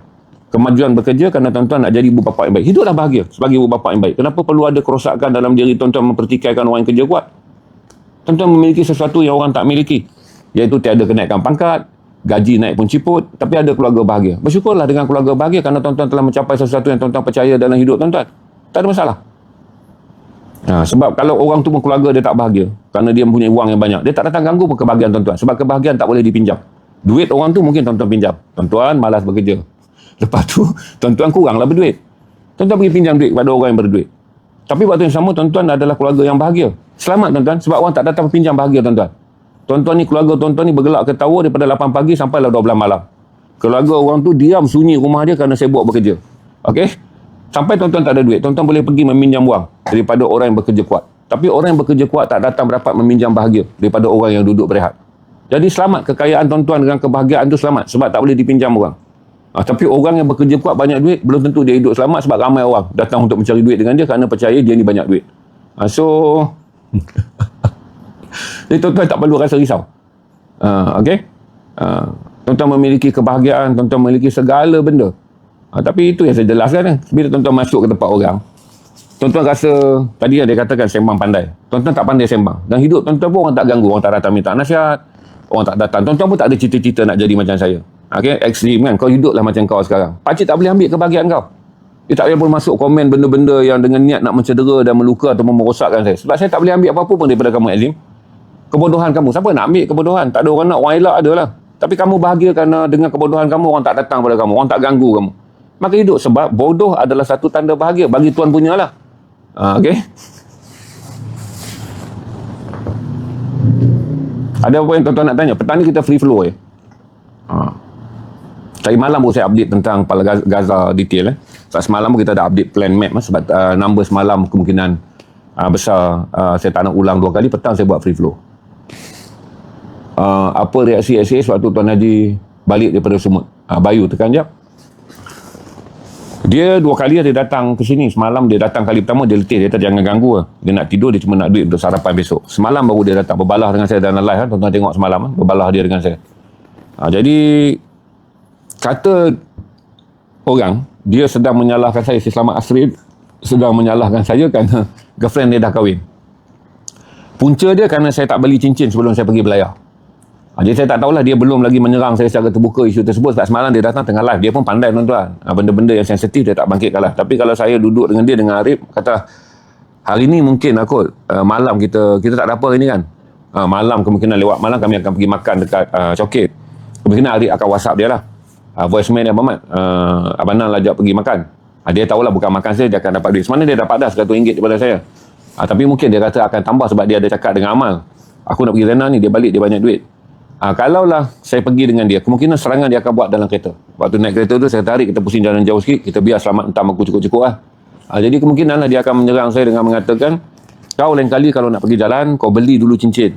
kemajuan bekerja kerana tuan-tuan nak jadi ibu bapa yang baik. Hiduplah bahagia sebagai ibu bapa yang baik. Kenapa perlu ada kerosakan dalam diri tuan-tuan mempertikaikan orang yang kerja kuat? Tuan-tuan memiliki sesuatu yang orang tak miliki, iaitu tiada kenaikan pangkat, gaji naik pun ciput, tapi ada keluarga bahagia. Bersyukurlah dengan keluarga bahagia kerana tuan-tuan telah mencapai sesuatu yang tuan-tuan percaya dalam hidup tuan-tuan. Tak ada masalah. Sebab kalau orang tu pun keluarga dia tak bahagia kerana dia mempunyai wang yang banyak, dia tak datang ganggu pun kebahagiaan tuan-tuan. Sebab kebahagiaan tak boleh dipinjam. Duit orang tu mungkin tuan-tuan pinjam. Tuan-tuan malas bekerja. Lepas tu tuan-tuan kuranglah berduit. Tuan-tuan pergi pinjam duit kepada orang yang berduit. Tapi waktu yang sama tuan-tuan adalah keluarga yang bahagia. Selamat tuan-tuan, sebab orang tak datang pinjam bahagia tuan-tuan. Tuan-tuan ni, keluarga tuan-tuan ni bergelak ketawa daripada 8 pagi sampai 12 malam. Keluarga orang tu diam sunyi rumah dia kerana sibuk bekerja. Okey? Sampai tuan-tuan tak ada duit, tuan-tuan boleh pergi meminjam wang daripada orang yang bekerja kuat. Tapi orang yang bekerja kuat tak datang dapat meminjam bahagia daripada orang yang duduk berehat. Jadi selamat kekayaan tuan-tuan dengan kebahagiaan tu selamat, sebab tak boleh dipinjam orang. Tapi orang yang bekerja kuat banyak duit, belum tentu dia hidup selamat sebab ramai orang datang untuk mencari duit dengan dia kerana percaya dia ni banyak duit. Jadi tuan-tuan tak perlu rasa risau. Okey? Tuan-tuan memiliki kebahagiaan, tuan-tuan memiliki segala benda. Tapi itu yang saya jelaskan. Bila tuan-tuan masuk ke tempat orang, tuan-tuan rasa, tadi yang dia katakan sembang pandai. Tuan-tuan tak pandai sembang. Dan hidup tuan-tuan pun orang tak ganggu, orang tak datang minta nasihat, orang tak datang. Tuan-tuan pun tak ada cita-cita nak jadi macam saya. Okey, ekstrim kan, kau hiduplah macam kau sekarang. Pakcik tak boleh ambil kebahagiaan kau. Dia tak boleh pun masuk komen benda-benda yang dengan niat nak mencedera dan meluka atau merosakkan saya. Sebab saya tak boleh ambil apa-apa pun daripada kamu, Azim. Kebodohan kamu, siapa nak ambil kebodohan? Tak ada orang nak, orang elak adalah. Tapi kamu bahagia kerana dengan kebodohan kamu, orang tak datang pada kamu, orang tak ganggu kamu. Maka hidup, sebab bodoh adalah satu tanda bahagia bagi Tuan punya lah. Okey. Ada apa yang tuan-tuan nak tanya? Petang ni kita free flow Tadi malam pun saya update tentang Kepala Gaza detail. Sebab semalam pun kita ada update plan map. Sebab number semalam kemungkinan besar saya tak nak ulang 2 kali. Petang saya buat free flow. Apa reaksi SAS waktu Tuan Haji balik daripada Sumut? Bayu tekan jap. Dia 2 kali dia datang ke sini. Semalam dia datang kali pertama, dia letih. Dia kata jangan ganggu. Dia nak tidur, dia cuma nak duit untuk sarapan besok. Semalam baru dia datang berbalah dengan saya dalam live. Tuan-tuan tengok semalam berbalah dia dengan saya. Jadi kata orang, dia sedang menyalahkan saya, si Selamat Asrin sedang menyalahkan saya kerana girlfriend dia dah kahwin. Punca dia kerana saya tak beli cincin sebelum saya pergi belayar. Jadi saya tak tahulah dia belum lagi menyerang saya secara terbuka isu tersebut. Sebab semalam dia datang tengah live. Dia pun pandai tuan-tuan. Benda-benda yang sensitif dia tak bangkitkan lah. Tapi kalau saya duduk dengan dia, dengan Arif, kata hari ni mungkin aku malam kita tak ada apa hari ni kan. Malam kemungkinan lewat malam kami akan pergi makan dekat Coket. Kemungkinan Arif akan WhatsApp dia lah. Voicemail dia, Muhammad, Abang Nan ajak pergi makan. Dia tahulah bukan makan saya, dia akan dapat duit. Semana dia dapat dah RM100 daripada saya. Tapi mungkin dia kata akan tambah sebab dia ada cakap dengan Amal. Aku nak pergi Zainal ni, dia balik, dia banyak duit. Kalaulah saya pergi dengan dia, kemungkinan serangan dia akan buat dalam kereta. Waktu naik kereta tu, saya tarik, kita pusing jalan jauh sikit, kita biar selamat entam aku cukup-cukup lah. Jadi kemungkinan lah dia akan menyerang saya dengan mengatakan, kau lain kali kalau nak pergi jalan, kau beli dulu cincin.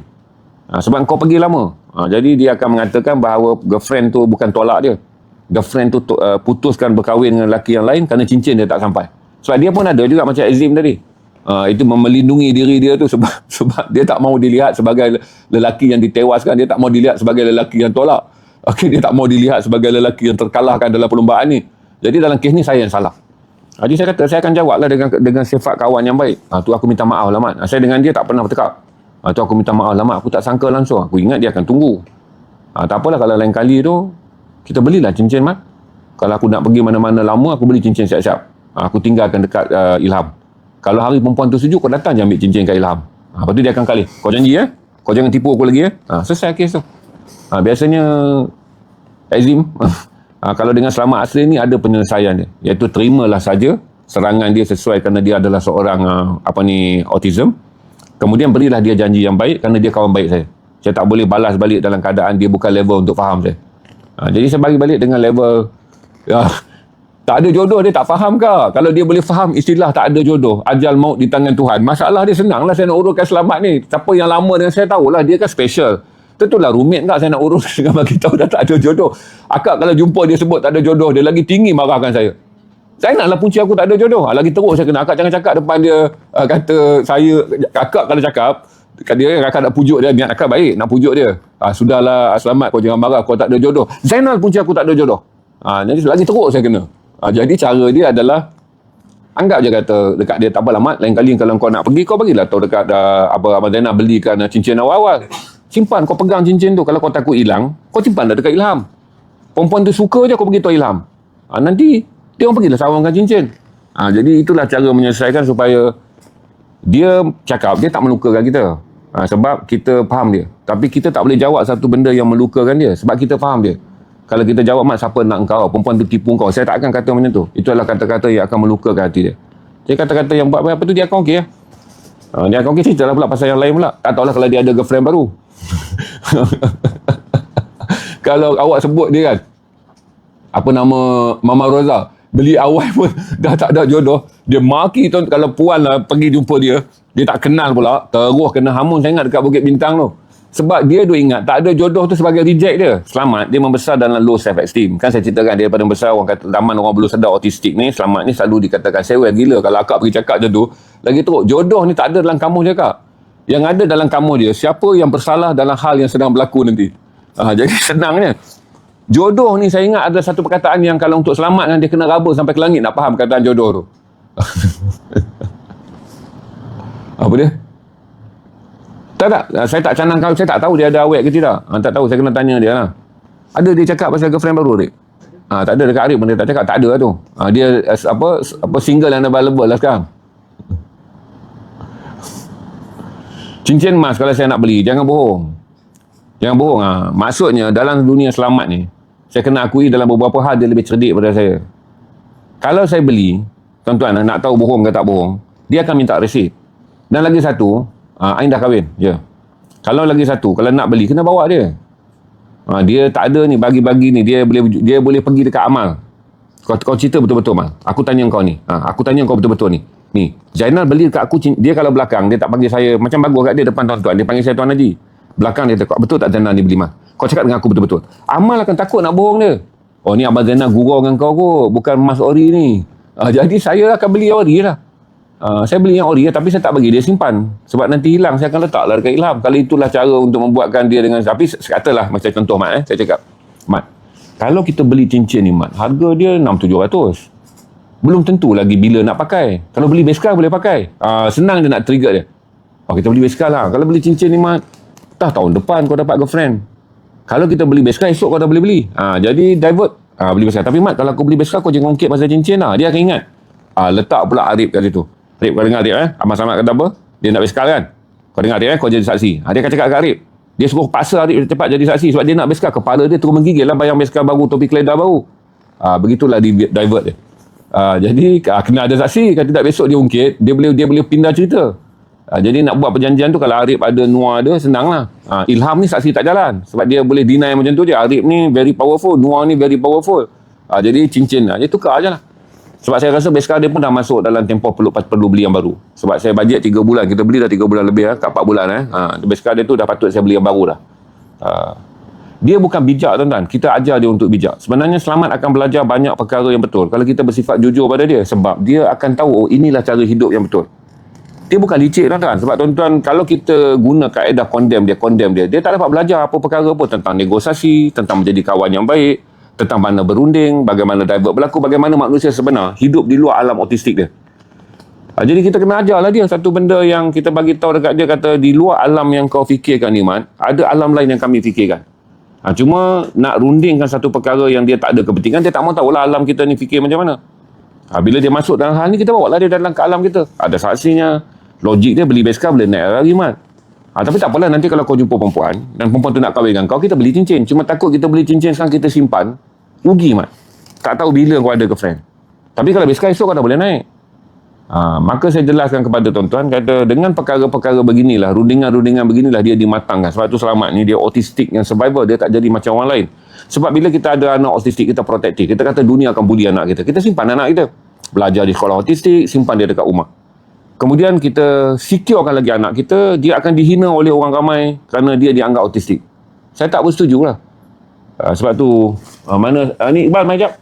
Sebab kau pergi lama. Jadi dia akan mengatakan bahawa girlfriend tu bukan tolak dia. Girlfriend tu putuskan berkahwin dengan lelaki yang lain kerana cincin dia tak sampai. Sebab dia pun ada juga macam Azim tadi. Itu melindungi diri dia tu sebab dia tak mahu dilihat sebagai lelaki yang ditewaskan, dia tak mahu dilihat sebagai lelaki yang tolak. Dia tak mahu dilihat sebagai lelaki yang terkalahkan dalam perlumbaan ni. Jadi dalam kes ni saya yang salah. Jadi saya kata saya akan jawablah dengan sifat kawan yang baik. Tu aku minta maaf lah Mat. Saya dengan dia tak pernah bertekak. Tu aku minta maaf lah Mat. Aku tak sangka langsung. Aku ingat dia akan tunggu. Tak apalah kalau lain kali tu kita belilah cincin Mat. Kalau aku nak pergi mana-mana lama, aku beli cincin siap-siap. Aku tinggalkan dekat Ilham. Kalau hari perempuan tu sejuk, kau datang je ambil cincin kat Ilham. Lepas tu dia akan kali. Kau janji kau jangan tipu aku lagi selesai kes tu. Biasanya Azim kalau dengan Selamat Asri ni ada penyelesaian dia. Iaitu terimalah saja serangan dia sesuai kerana dia adalah seorang autism. Kemudian berilah dia janji yang baik kerana dia kawan baik saya. Saya tak boleh balas balik dalam keadaan dia bukan level untuk faham saya. Jadi saya bagi balik dengan level tak ada jodoh, dia tak faham ke? Kalau dia boleh faham istilah tak ada jodoh, ajal maut di tangan Tuhan, masalah dia senang lah saya nak uruskan Selamat ni. Siapa yang lama dengan saya tahulah, dia kan special. Tentulah rumit tak saya nak urus dengan bagi tahu dah tak ada jodoh. Akak kalau jumpa dia sebut tak ada jodoh, dia lagi tinggi marahkan saya. Saya naklah punci aku tak ada jodoh. Lagi teruk saya kena. Akak jangan cakap depan dia, kata saya, akak kalau cakap, dia akak nak pujuk dia, niat akak baik, nak pujuk dia. Sudahlah Selamat, kau jangan marah, kau tak ada jodoh. Zainal punci aku tak ada jodoh. Jadi lagi teruk saya kena. Jadi cara dia adalah anggap je kata dekat dia, tak apalah Mat, lain kali kalau kau nak pergi, kau bagilah tahu dekat Abang Zainal belikan cincin awal-awal. Simpan, kau pegang cincin tu. Kalau kau takut hilang, kau simpan dah dekat Ilham. Perempuan tu suka je kau beritahu Ilham. Nanti dia orang pergilah sawangkan cincin. Jadi itulah cara menyelesaikan supaya dia cakap, dia tak melukakan kita. Sebab kita faham dia. Tapi kita tak boleh jawab satu benda yang melukakan dia sebab kita faham dia. Kalau kita jawab, Mat, siapa nak engkau? Perempuan tu tipu kau. Saya tak akan kata macam tu. Itu adalah kata-kata yang akan melukakan hati dia. Jadi kata-kata yang buat apa tu dia akan okey. Dia akan okey, cerita lah pula pasal yang lain pula. Tak tahulah kalau dia ada girlfriend baru. Kalau awak sebut dia kan, apa nama, Mama Roza, beli awal pun dah tak ada jodoh. Dia maki tu, kalau puan lah pergi jumpa dia, dia tak kenal pula, terus kena hamun sangat dekat Bukit Bintang tu. Sebab dia ingat tak ada jodoh tu sebagai reject dia. Selamat, dia membesar dalam low self-esteem. Kan saya ceritakan dia daripada besar, orang kata zaman orang belum sedar autistik ni, Selamat ni selalu dikatakan sewel gila. Kalau akak pergi cakap macam tu, lagi teruk, jodoh ni tak ada dalam kamus dia kak. Yang ada dalam kamus dia, siapa yang bersalah dalam hal yang sedang berlaku nanti. Jadi senangnya. Jodoh ni saya ingat ada satu perkataan yang kalau untuk Selamat kan, dia kena raba sampai ke langit nak faham perkataan jodoh tu. Apa dia? Tak, saya tak canang kau, saya tak tahu dia ada awet ke tidak. Tak tahu, saya kena tanya dia lah. Ada dia cakap pasal girlfriend baru Arif? Tak ada, dekat Arif pun dia tak cakap, tak ada lah tu. Dia apa single yang available lah sekarang. Cincin emas kalau saya nak beli, jangan bohong. Jangan bohong. Maksudnya dalam dunia Selamat ni, saya kena akui dalam beberapa hal dia lebih cerdik daripada saya. Kalau saya beli, tuan-tuan nak tahu bohong ke tak bohong, dia akan minta resit. Dan lagi satu, Ain dah kahwin. Kalau lagi satu, kalau nak beli, kena bawa dia. Dia tak ada ni, bagi-bagi ni, dia boleh pergi dekat Amal. Kau cerita betul-betul Mal. Aku tanya kau ni. Aku tanya kau betul-betul ni. Ni, Zainal beli dekat aku, dia kalau belakang, dia tak panggil saya, macam bagus kat dia depan tuan-tuan, dia panggil saya Tuan Haji. Belakang dia cakap, betul tak Zainal ni beli Mal? Kau cakap dengan aku betul-betul. Amal akan takut nak bohong dia. Oh ni Abang Zainal gurau dengan kau kot, bukan emas ori ni. Jadi saya akan beli ori lah. Saya beli yang ori tapi saya tak bagi dia simpan. Sebab nanti hilang, saya akan letaklah dekat Ilham. Kalau itulah cara untuk membuatkan dia dengan, tapi katalah macam contoh Mat, saya cakap, Mat, kalau kita beli cincin ni Mat, harga dia 600-700. Belum tentu lagi bila nak pakai. Kalau beli beskar boleh pakai. Senang dia nak trigger dia. Kita beli beskar lah. Kalau beli cincin ni Mat, tahun depan kau dapat girlfriend. Kalau kita beli beskar, esok kau dah boleh beli. Jadi divert. Beli beskar. Tapi Mat, kalau kau beli beskar, kau jangan ungkit pasal cincin lah. Dia akan ingat. Letak pula Arif kat situ. Arif, kau dengar Arif Abang Samad kata apa? Dia nak beskar kan? Kau dengar Arif kau jadi saksi. Dia akan cakap kat Arif. Dia suruh paksa Arif cepat jadi saksi sebab dia nak beskar. Kepala dia terus menggigil lah bayang beskar baru, topi keledar baru. Begitulah divert dia. Jadi kena ada saksi. Kalau tidak besok dia ungkit, dia boleh pindah cerita. Jadi nak buat perjanjian tu, kalau Arif ada Nuar dia, senang lah. Ilham ni saksi tak jalan sebab dia boleh deny macam tu je. Arif ni very powerful, Nuar ni very powerful. Jadi cincin dia tukar je lah. Sebab saya rasa beskar dia pun dah masuk dalam tempoh perlu beli yang baru. Sebab saya bajet 3 bulan, kita beli dah 3 bulan lebih kat 4 bulan. Beskar dia tu dah patut saya beli yang baru dah. Dia bukan bijak tuan-tuan. Kita ajar dia untuk bijak. Sebenarnya Selamat akan belajar banyak perkara yang betul kalau kita bersifat jujur pada dia. Sebab dia akan tahu, inilah cara hidup yang betul. Dia bukan licik tuan-tuan. Sebab tuan-tuan, kalau kita guna kaedah condemn dia, dia tak dapat belajar apa perkara pun tentang negosiasi, tentang menjadi kawan yang baik, tentang mana berunding, bagaimana divert berlaku, bagaimana manusia sebenar hidup di luar alam autistik dia. Jadi kita kena ajarlah dia satu benda yang kita bagi tahu dekat dia, kata di luar alam yang kau fikirkan ni Mat, ada alam lain yang kami fikirkan. Cuma nak rundingkan satu perkara yang dia tak ada kepentingan, dia tak mahu tahulah alam kita ni fikir macam mana. Bila dia masuk dalam hal ni, kita bawa lah dia dalam ke alam kita. Ada saksinya, logik dia, beli beskar boleh naik lagi Mat. Tapi tak apalah, nanti kalau kau jumpa perempuan dan perempuan tu nak kahwin dengan kau, kita beli cincin. Cuma takut kita beli cincin sekarang kita simpan, rugi Mat. Tak tahu bila kau ada girlfriend. Tapi kalau beskar esok kau dah boleh naik. Maka saya jelaskan kepada tuan-tuan, kata dengan perkara-perkara beginilah, rundingan-rundingan beginilah dia dimatangkan. Sebab tu Selamat ni dia autistik yang survivor, dia tak jadi macam orang lain. Sebab bila kita ada anak autistik, kita protektif. Kita kata dunia akan bully anak kita. Kita simpan anak kita. Belajar di sekolah autistik, simpan dia dekat rumah. Kemudian kita securekan lagi anak kita, dia akan dihina oleh orang ramai kerana dia dianggap autistik. Saya tak bersetuju lah. Sebab tu, ni Iqbal, mai jap.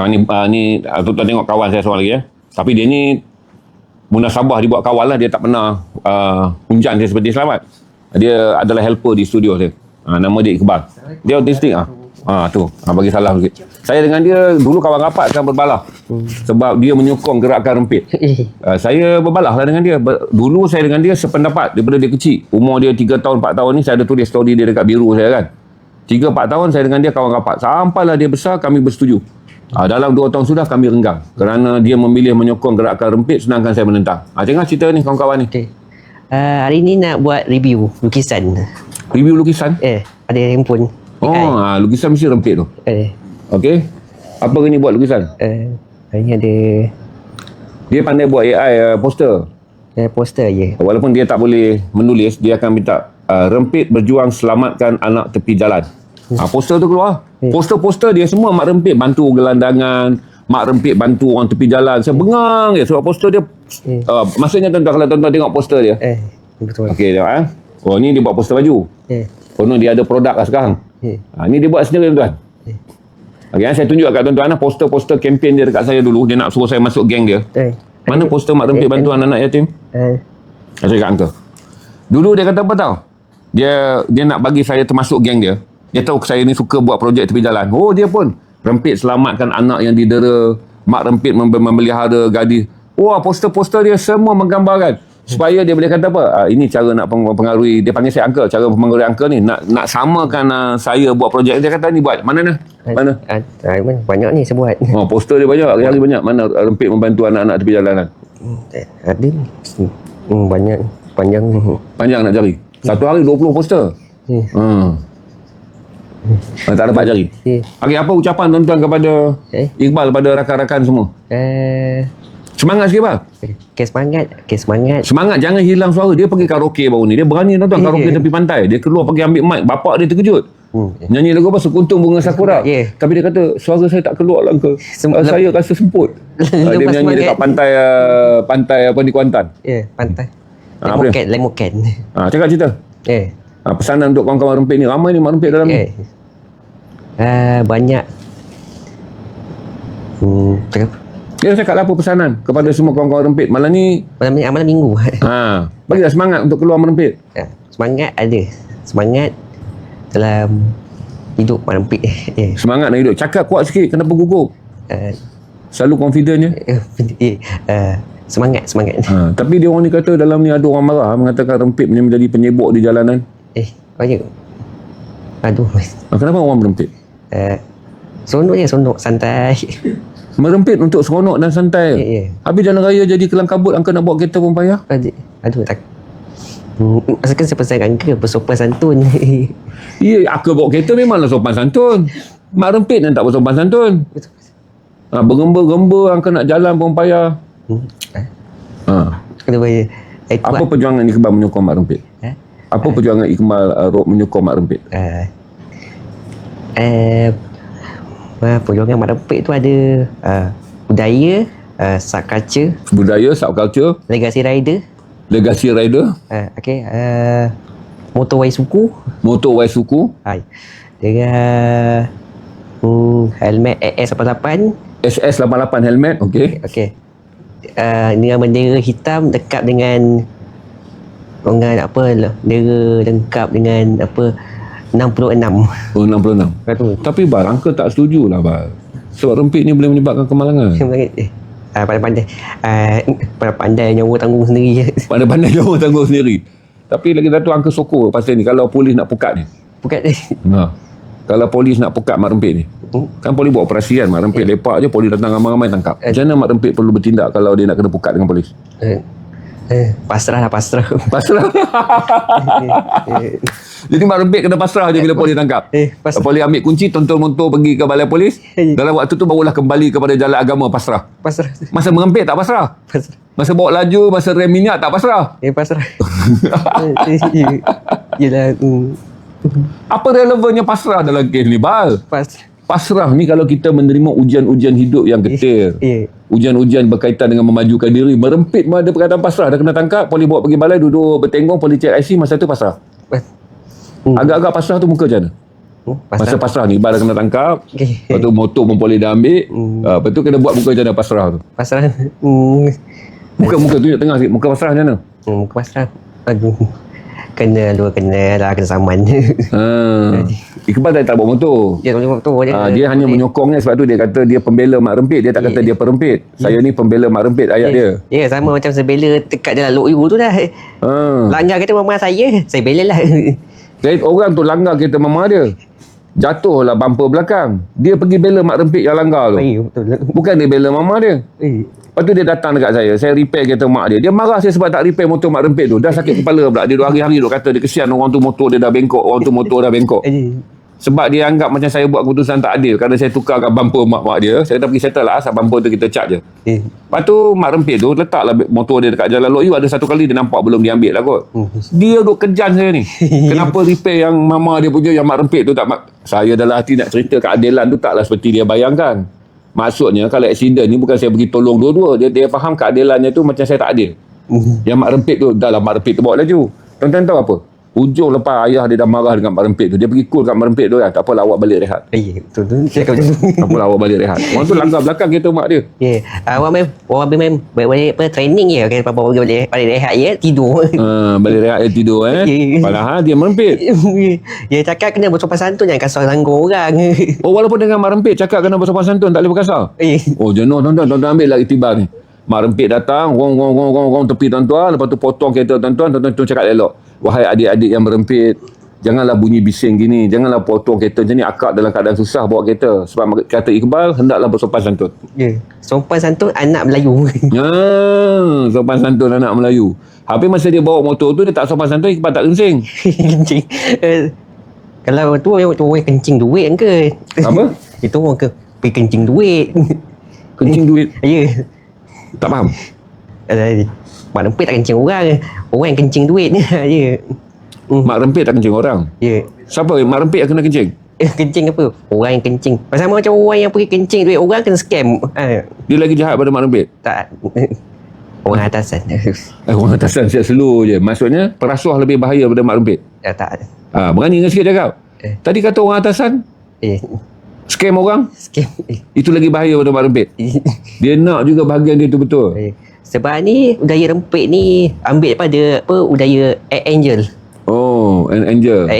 Ni tuan-tuan tengok kawan saya seorang lagi Tapi dia ni munasabah dibuat kawan lah, dia tak pernah hunjan dia seperti Selamat. Dia adalah helper di studio dia. Nama dia Iqbal. Dia autistik tu. Bagi salah sikit. Saya dengan dia dulu kawan rapat, sekarang berbalah. Sebab dia menyokong gerakan rempit. Saya berbalah lah dengan dia. Dulu saya dengan dia sependapat daripada dia kecil. Umur dia 3 tahun, 4 tahun ni, saya ada tulis story dia dekat biru saya kan. 3-4 tahun saya dengan dia kawan rapat. Sampailah dia besar, kami bersetuju. Dalam 2 tahun sudah kami renggang. Kerana dia memilih menyokong gerakan rempit, sedangkan saya menentang. Tengok cerita ni kawan-kawan ni. Hari ni nak buat review lukisan. Review lukisan? Ada handphone. Lukisan mesti rempit tu. Okey. Apa ni buat lukisan? Hari ni ada... Dia pandai buat AI poster. Poster je. Walaupun dia tak boleh menulis, dia akan minta rempit berjuang selamatkan anak tepi jalan. Poster tu keluar. Poster-poster dia semua mak rempit bantu gelandangan, mak rempit bantu orang tepi jalan. Saya bengang je sebab poster dia. Maksudnya tuan-tuan, kalau tuan-tuan tengok poster dia. Betul. Okey, tengok ni dia buat poster baju. Dia ada produk lah sekarang. Ni dia buat sendiri tuan-tuan. Okey, saya tunjuk kat tuan-tuan poster-poster kempen dia dekat saya dulu. Dia nak suruh saya masuk geng dia. Mana poster mak rempit bantu anak-anak yatim? Saya kat angka. Dulu dia kata apa tau? Dia nak bagi saya termasuk geng dia. Dia tahu saya ni suka buat projek tepi jalan. Dia pun rempit selamatkan anak yang didera, mak rempit memelihara gadis. Poster-poster dia semua menggambarkan supaya dia boleh kata apa? Ini cara nak pengaruhi, dia panggil saya uncle, cara pengaruhi uncle ni nak samakan saya buat projek. Dia kata ni buat mana? Banyak ni saya buat. Poster dia banyak, hari banyak. Mana rempit membantu anak-anak tepi jalanan? Ada banyak, panjang nak cari. Satu hari 20 poster. Tak dapat cari. Okey, apa ucapan tuan-tuan kepada Iqbal, pada rakan-rakan semua? Semangat sikit bang. Semangat. Semangat, jangan hilang suara. Dia pergi karaoke baru ni. Dia berani tuan-tuan karaoke tepi pantai. Dia keluar pergi ambil mic. Bapak dia terkejut. Nyanyi lagu apa? Sekuntum bunga sakura. Tapi dia kata, suara saya tak keluar lah ke. Saya rasa semput. Dia menyanyi dekat pantai apa di Kuantan. Pantai. Lemoken. Cakap cerita. Pesanan untuk kawan-kawan rempit ni. Ramai ni mak rempit dalam ni. Banyak. Cakap Dia cakap apa pesanan kepada semua kawan-kawan rempit malam ni? Malam minggu. Bagilah semangat untuk keluar merempit. Semangat ada. Semangat dalam hidup merempit. Semangat dalam hidup. Cakap kuat sikit, kenapa gugup? Selalu confident je. Semangat. Tapi dia orang ni kata dalam ni ada orang marah mengatakan rempit ni menjadi penyebok di jalanan. Banyak. Aduh. Kenapa orang merempit? Seronok je, seronok, santai. Merempit untuk seronok dan santai. Ya. Habis jalan raya jadi kelang kabut, angka nak bawa kereta pun payah. Aduh, tak. Masakan saya pesan angka bersopan santun. Ya, angka bawa kereta memanglah sopan santun. Mak rempit yang tak bersopan santun. Bergemba-gemba, angka nak jalan pun payah. Kenapa ya? Apa perjuangan Iqbal menyokong Mak Rempit? Apa perjuangan Iqbal menyokong Mak Rempit? Perjuangan Mak Rempit tu ada budaya, subculture, Budaya, subculture, legasi rider, legasi rider, motor wais suku, motor wais suku, dengan helmet SS88, SS88 helmet, okey. Dengan bendera hitam dekat dengan apa, bendera lengkap dengan apa 66. Oh, 66. Tapi Bal, angka tak setuju lah Bal. Sebab rempit ni boleh menyebabkan kemalangan. Pandai nyawa tanggung sendiri. Pandai-pandai jauh tanggung sendiri. Tapi lagi satu angka sokor pasal ni. Kalau polis nak pukat ni. Kalau polis nak pukat Mak Rempit ni. Kan polis buat operasi kan. Mak Rempit lepak je, polis datang ramai-ramai tangkap. Macam mana Mak Rempit perlu bertindak kalau dia nak kena pukat dengan polis? Pasrah. Pasrah. Jadi Mak Rempit kena pasrah je bila polis tangkap. Polis ambil kunci, tonton motor pergi ke balai polis. Dalam waktu tu barulah kembali kepada jalan agama, pasrah. Masa merempit tak pasrah. Masa bawa laju, masa rem minyak tak pasrah. Pasrah. Yelah. Apa relevannya pasrah dalam kes ni, Bal? Pasrah ni kalau kita menerima ujian-ujian hidup yang getir. Ujian-ujian berkaitan dengan memajukan diri. Merempit pun ada perkataan pasrah. Dah kena tangkap, polis bawa pergi balai, duduk bertengong, polis cek IC, masa tu pasrah. Agak-agak pasrah tu muka macam mana? Masa pasrah ni, Bal dah kena tangkap. Lepas tu motor pun polis dah ambil. Lepas tu kena buat muka macam mana pasrah tu? Muka tunjuk tengah sikit. Muka pasrah macam mana? Muka pasrah. Aduh. Kena saman. Iqbal tak bawa motor. Dia hanya menyokongnya sebab tu dia kata dia pembela Mak Rempit. Dia tak kata dia perempit. Saya ni pembela Mak Rempit, ayat dia. Ya, sama macam saya bela dekat jalan Lok Yu tu dah. Langgar kereta mama saya bela lah. Jadi orang tu langgar kereta mama dia. Jatuhlah bumper belakang. Dia pergi bela Mak Rempit yang langgar tu. Bukan dia bela mama dia. Lepas tu dia datang dekat saya repair kereta mak dia. Dia marah saya sebab tak repair motor Mak Rempit tu. Dah sakit kepala pula. Dia hari-hari duk kata dia kesian orang tu motor dia dah bengkok. Orang tu motor dah bengkok. Sebab dia anggap macam saya buat keputusan tak adil. Kerana saya tukarkan bumper mak dia. Saya kata pergi settle lah. Asal bumper tu kita cat je. Lepas tu Mak Rempit tu letaklah motor dia dekat jalan Lok Yu. Ada satu kali dia nampak belum diambil lah kot. Dia duk kejan saya ni. Kenapa repair yang mama dia punya, yang Mak Rempit tu tak. Saya dalam hati nak cerita keadilan tu taklah seperti dia bayangkan. Maksudnya kalau aksiden ni bukan saya pergi tolong dua-dua. Dia faham keadilannya tu macam saya tak adil. Yang Mak Rempit tu, dah lah Mak Rempit tu bawa laju. Tuan-tuan tahu apa? Ujung lepas ayah dia dah marah dengan Mak Rempit tu. Dia pergi call kat Mak Rempit tu kan. Tak apalah, awak balik rehat. Betul. Saya cakap macam tu. Tak apalah, awak balik rehat. Orang tu langgar belakang kereta mak dia. Orang main balik training je. Lepas bawa balik rehat je, tidur. Balik rehat dia tidur Padahal dia merempit. Dia cakap kena bersopan santun, jangan kasar langgar orang. Walaupun dengan Mak Rempit cakap kena bersopan santun, tak boleh berkasar. Jenuh tuan-tuan ambil lah itibar ni. Mak Rempit datang, rong tepi tuan-tuan, lepas tu potong kereta tuan-tuan cakap elok. Wahai adik-adik yang merempit, janganlah bunyi bising gini, janganlah potong kereta macam ni, akak dalam keadaan susah bawa kereta. Sebab kata Iqbal, hendaklah bersopan santun. Sopan santun anak Melayu. Sopan santun anak Melayu. Habis masa dia bawa motor tu, dia tak sopan santun, Iqbal tak kencing. Kalau tu orang kencing duit ke? Apa? Itu orang pergi kencing duit. Kencing duit? Ya. Tak faham? Mak Rempit tak kencing orang. Orang yang kencing duit. Ya. Mak Rempit tak kencing orang? Ya. Siapa Mak Rempit yang kena kencing? Kencing apa? Orang yang kencing. Sama macam orang yang pergi kencing duit orang kena scam. Dia lagi jahat pada Mak Rempit? Tak. Orang atasan. Orang atasan siap slow je. Maksudnya perasuah lebih bahaya pada Mak Rempit? Tak. Berani dengan sikit cakap? Tadi kata orang atasan? Scam orang? Scam. Itu lagi bahaya pada Mak Rempit. Dia nak juga bahagian dia tu betul. Sebab ni udaya Rempit ni ambil daripada udaya Angel. An angel.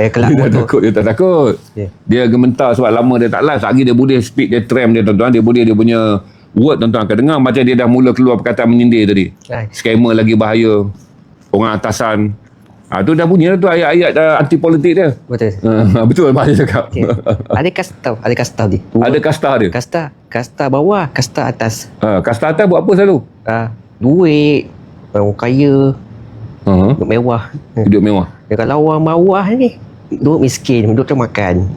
Kelak Dia tak takut. Dia gementar sebab lama dia tak last. Lagi dia boleh speak dia tram dia tuan-tuan. Dia boleh dia punya word tuan-tuan akan dengar macam dia dah mula keluar perkataan menyindir tadi. Scammer lagi bahaya. Orang atasan. Tu dah bunyi tu ayat-ayat anti politik dia. Betul. Betul Abang cakap. Okay. Ada kasta dia. Ada kasta dia. Kasta bawah, kasta atas. Kasta atas buat apa selalu? Duit, orang kaya, hidup mewah. Hidup mewah. Kalau orang bawah ni, duduk miskin, duduk termakan.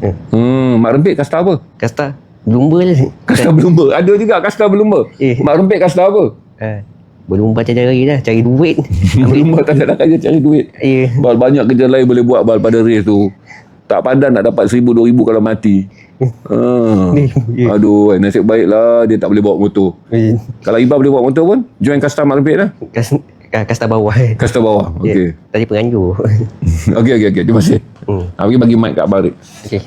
Mak Rempit kasta apa? Kasta berlumba lah. Kasta berlumba. Ada juga kasta berlumba. Mak Rempit kasta apa? Berlumba cari dah, cari duit. Berlumba tak ada kerja cari duit. Bal banyak kerja lain boleh buat bal pada race tu. Tak padan nak dapat 1,000 2,000 kalau mati. Aduh, nasib baiklah dia tak boleh bawa motor. Kalau Iba boleh bawa motor pun, join kasta Mak Rempit lah. Kasta bawah. Kasta bawah. Okey. Tadi penganjur. Okey. Terima kasih. Bagi mic kat Abang Rik. Okey.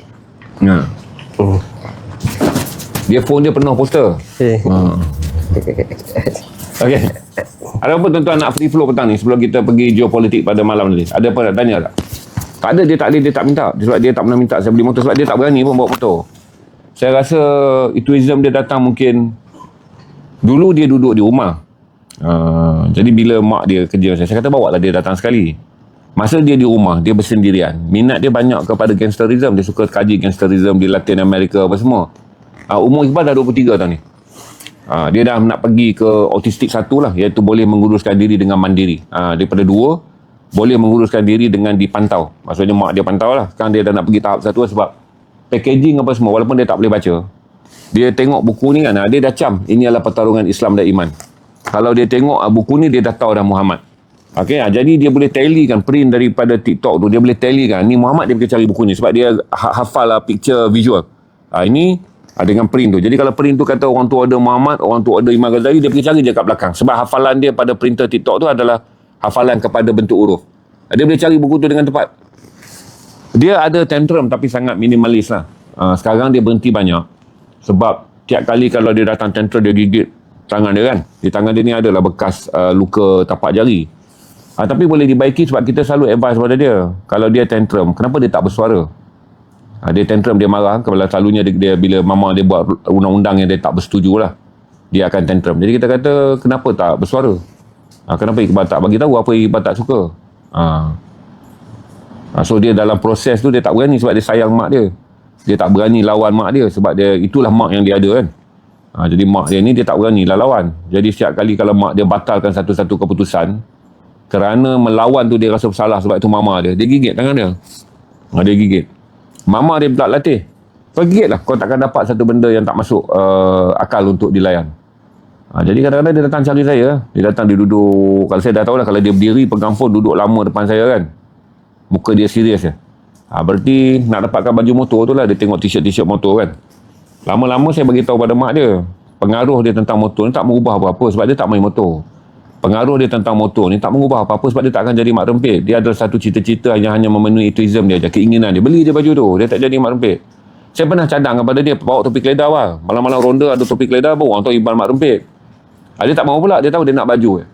Dia phone dia penuh poster. Okey. Ada apa tuan-tuan nak free flow petang ni sebelum kita pergi geopolitik pada malam ni? Ada apa nak tanya tak? Tak ada, dia tak minta. Sebab dia tak pernah minta saya beli motor. Sebab dia tak berani pun bawa motor. Saya rasa ituism dia datang mungkin dulu dia duduk di rumah. Jadi bila mak dia kerja, saya kata bawa lah dia datang sekali. Masa dia di rumah, dia bersendirian. Minat dia banyak kepada gangsterism. Dia suka kaji gangsterism di Latin America apa semua. Umur Iqbal dah 23 tahun ni. Dia dah nak pergi ke autistik 1 lah, iaitu boleh menguruskan diri dengan mandiri. Daripada 2 boleh menguruskan diri dengan dipantau. Maksudnya mak dia pantau lah. Sekarang dia dah nak pergi tahap 1 sebab packaging apa semua, walaupun dia tak boleh baca, dia tengok buku ni kan, dia dah cam ini adalah pertarungan Islam dan iman. Kalau dia tengok buku ni, dia dah tahu dah Muhammad. Jadi dia boleh tally kan print daripada TikTok tu, dia boleh tally kan ni Muhammad, dia pergi cari buku ni sebab dia hafal picture visual. Ini dengan print tu. Jadi kalau print tu kata orang tu ada Muhammad, orang tu ada Imam Ghazali, dia pergi cari je kat belakang. Sebab hafalan dia pada printer TikTok tu adalah hafalan kepada bentuk huruf. Dia boleh cari buku tu dengan tepat. Dia ada tantrum tapi sangat minimalis lah. Sekarang dia berhenti banyak. Sebab tiap kali kalau dia datang tantrum, dia gigit tangan dia kan. Di tangan dia ni adalah bekas luka tapak jari. Tapi boleh dibaiki sebab kita selalu advise pada dia. Kalau dia tantrum, kenapa dia tak bersuara? Dia tantrum, dia marah. Kalau selalunya dia bila mama dia buat undang-undang yang dia tak bersetuju lah, dia akan tantrum. Jadi kita kata, kenapa tak bersuara? Kenapa Iqbal tak bagi tahu apa Iqbal tak suka? So dia dalam proses tu dia tak berani sebab dia sayang mak dia. Dia tak berani lawan mak dia sebab dia itulah mak yang dia ada kan. Jadi mak dia ni dia tak berani lah lawan. Jadi setiap kali kalau mak dia batalkan satu-satu keputusan, kerana melawan tu dia rasa bersalah sebab itu mama dia gigit tangan dia. Dia gigit. Mama dia pula latih. Kau gigit lah, kau takkan dapat satu benda yang tak masuk akal untuk dilayan. Jadi kadang-kadang dia datang cari saya. Dia datang, dia duduk. Kalau saya dah tahu lah, kalau dia berdiri pegang phone duduk lama depan saya kan, muka dia serius je. Berarti nak dapatkan baju motor tu lah, dia tengok t-shirt motor kan. Lama-lama saya bagi tahu pada mak dia, pengaruh dia tentang motor ni tak mengubah apa-apa sebab dia tak main motor. Pengaruh dia tentang motor ni tak mengubah apa-apa sebab dia tak akan jadi Mak Rempit. Dia adalah satu cita-cita yang hanya memenuhi ituism dia je, keinginan dia. Beli dia baju tu, dia tak jadi Mak Rempit. Saya pernah cadang kepada dia, bawa topi keledar lah. Malam-malam ronda ada topi keledar pun, orang tahu Iqbal Mak Rempit. Dia tak mahu pula, dia tahu dia nak baju.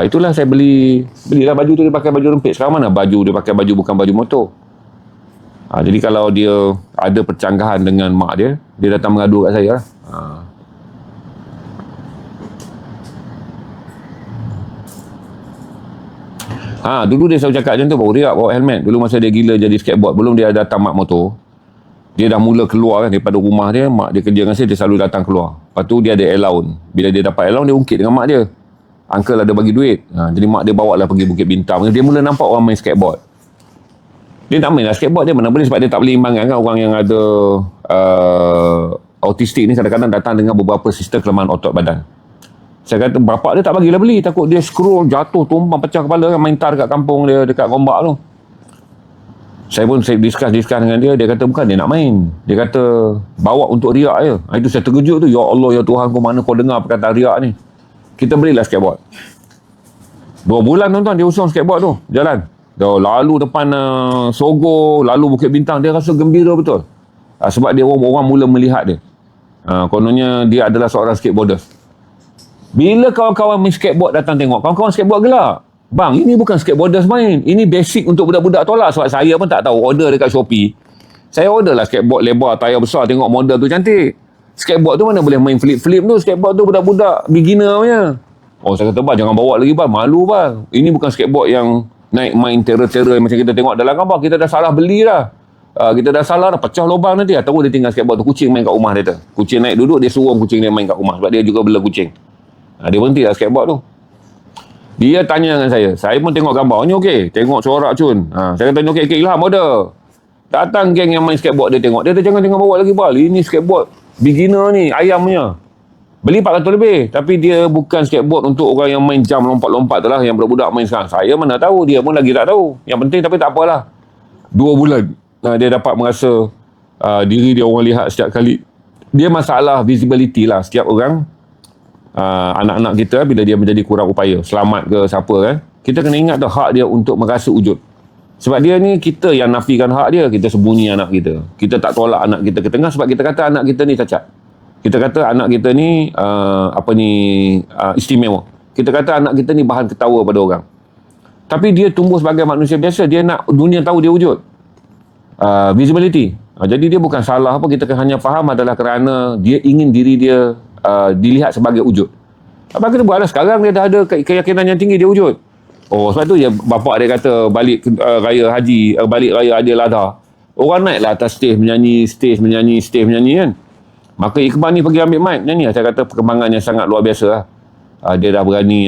Itulah saya belilah baju tu, dia pakai baju rempit. Sekarang mana baju dia pakai baju bukan baju motor. Jadi kalau dia ada percanggahan dengan mak dia, dia datang mengadu kat saya lah. Dulu dia selalu cakap macam tu, baru dia bawa helmet. Dulu masa dia gila jadi skateboard, belum dia datang mak motor, dia dah mula keluar kan daripada rumah dia. Mak dia kerja dengan saya, dia selalu datang keluar. Lepas tu dia ada allowance. Bila dia dapat allowance, dia ungkit dengan mak dia, uncle ada bagi duit. Jadi mak dia bawa lah pergi Bukit Bintang. Dia mula nampak orang main skateboard. Dia tak main lah skateboard, dia mana boleh sebab dia tak boleh imbangkan kan. Orang yang ada autistik ni kadang-kadang datang dengan beberapa sistem kelemahan otot badan. Saya kata bapak dia tak bagilah beli, takut dia scroll jatuh tumpang pecah kepala kan, main tar kat kampung dia dekat Gombak tu. Saya discuss dengan dia. Dia kata bukan dia nak main, dia kata bawa untuk riak je. Itu saya terkejut tu. Ya Allah, ya Tuhan, kau mana kau dengar perkataan riak ni. Kita belilah skateboard. 2 bulan tuan-tuan dia usung skateboard tu jalan. Dia lalu depan Sogo, lalu Bukit Bintang. Dia rasa gembira betul. Sebab dia orang mula melihat dia. Kononnya dia adalah seorang skateboarder. Bila kawan-kawan main skateboard datang tengok, kawan-kawan skateboard gelak. Bang, ini bukan skateboarders main. Ini basic untuk budak-budak tolak. Sebab saya pun tak tahu. Order dekat Shopee. Saya order lah skateboard lebar, tayar besar. Tengok model tu cantik. Skateboard tu mana boleh main flip-flip tu. Skateboard tu budak-budak beginner punya. Saya kata, bang, jangan bawa lagi bang. Malu bang. Ini bukan skateboard yang naik main terror-terror macam kita tengok dalam gambar, kita dah salah beli dah. Kita dah salah dah, pecah lubang nanti. Atau dia tinggal skateboard tu, kucing main kat rumah dia tu. Kucing naik duduk, dia suruh kucing dia main kat rumah sebab dia juga bela kucing. Dia berhenti lah skateboard tu. Dia tanya dengan saya pun tengok gambar ni okey, tengok corak cun. Saya kata ni okey, Ilham order. Datang geng yang main skateboard, dia tengok. Dia kata jangan bawa lagi bal. Ini skateboard beginner ni, ayam punya. Beli 400 lebih. Tapi dia bukan skateboard untuk orang yang main jam lompat-lompat tu lah, yang budak-budak main sekarang. Saya mana tahu, dia pun lagi tak tahu. Yang penting tapi tak apalah. 2 bulan dia dapat merasa diri dia orang lihat setiap kali. Dia masalah visibility lah. Setiap orang, anak-anak kita bila dia menjadi kurang upaya, selamat ke siapa kan, kita kena ingat tu hak dia untuk merasa wujud. Sebab dia ni, kita yang nafikan hak dia, kita sembunyi anak kita. Kita tak tolak anak kita ke tengah sebab kita kata anak kita ni cacat. Kita kata anak kita ni istimewa. Kita kata anak kita ni bahan ketawa pada orang. Tapi dia tumbuh sebagai manusia biasa, dia nak dunia tahu dia wujud. Visibility. Jadi dia bukan salah apa, kita hanya faham adalah kerana dia ingin diri dia dilihat sebagai wujud. Apa kita buatlah, sekarang dia dah ada keyakinan yang tinggi dia wujud. Sebab tu ya bapak dia kata balik raya haji, balik raya Aidiladha, orang naiklah atas stage menyanyi kan. Maka Iqbal ni pergi ambil mic nyanyi. Saya kata perkembangan yang sangat luar biasa lah. Dia dah berani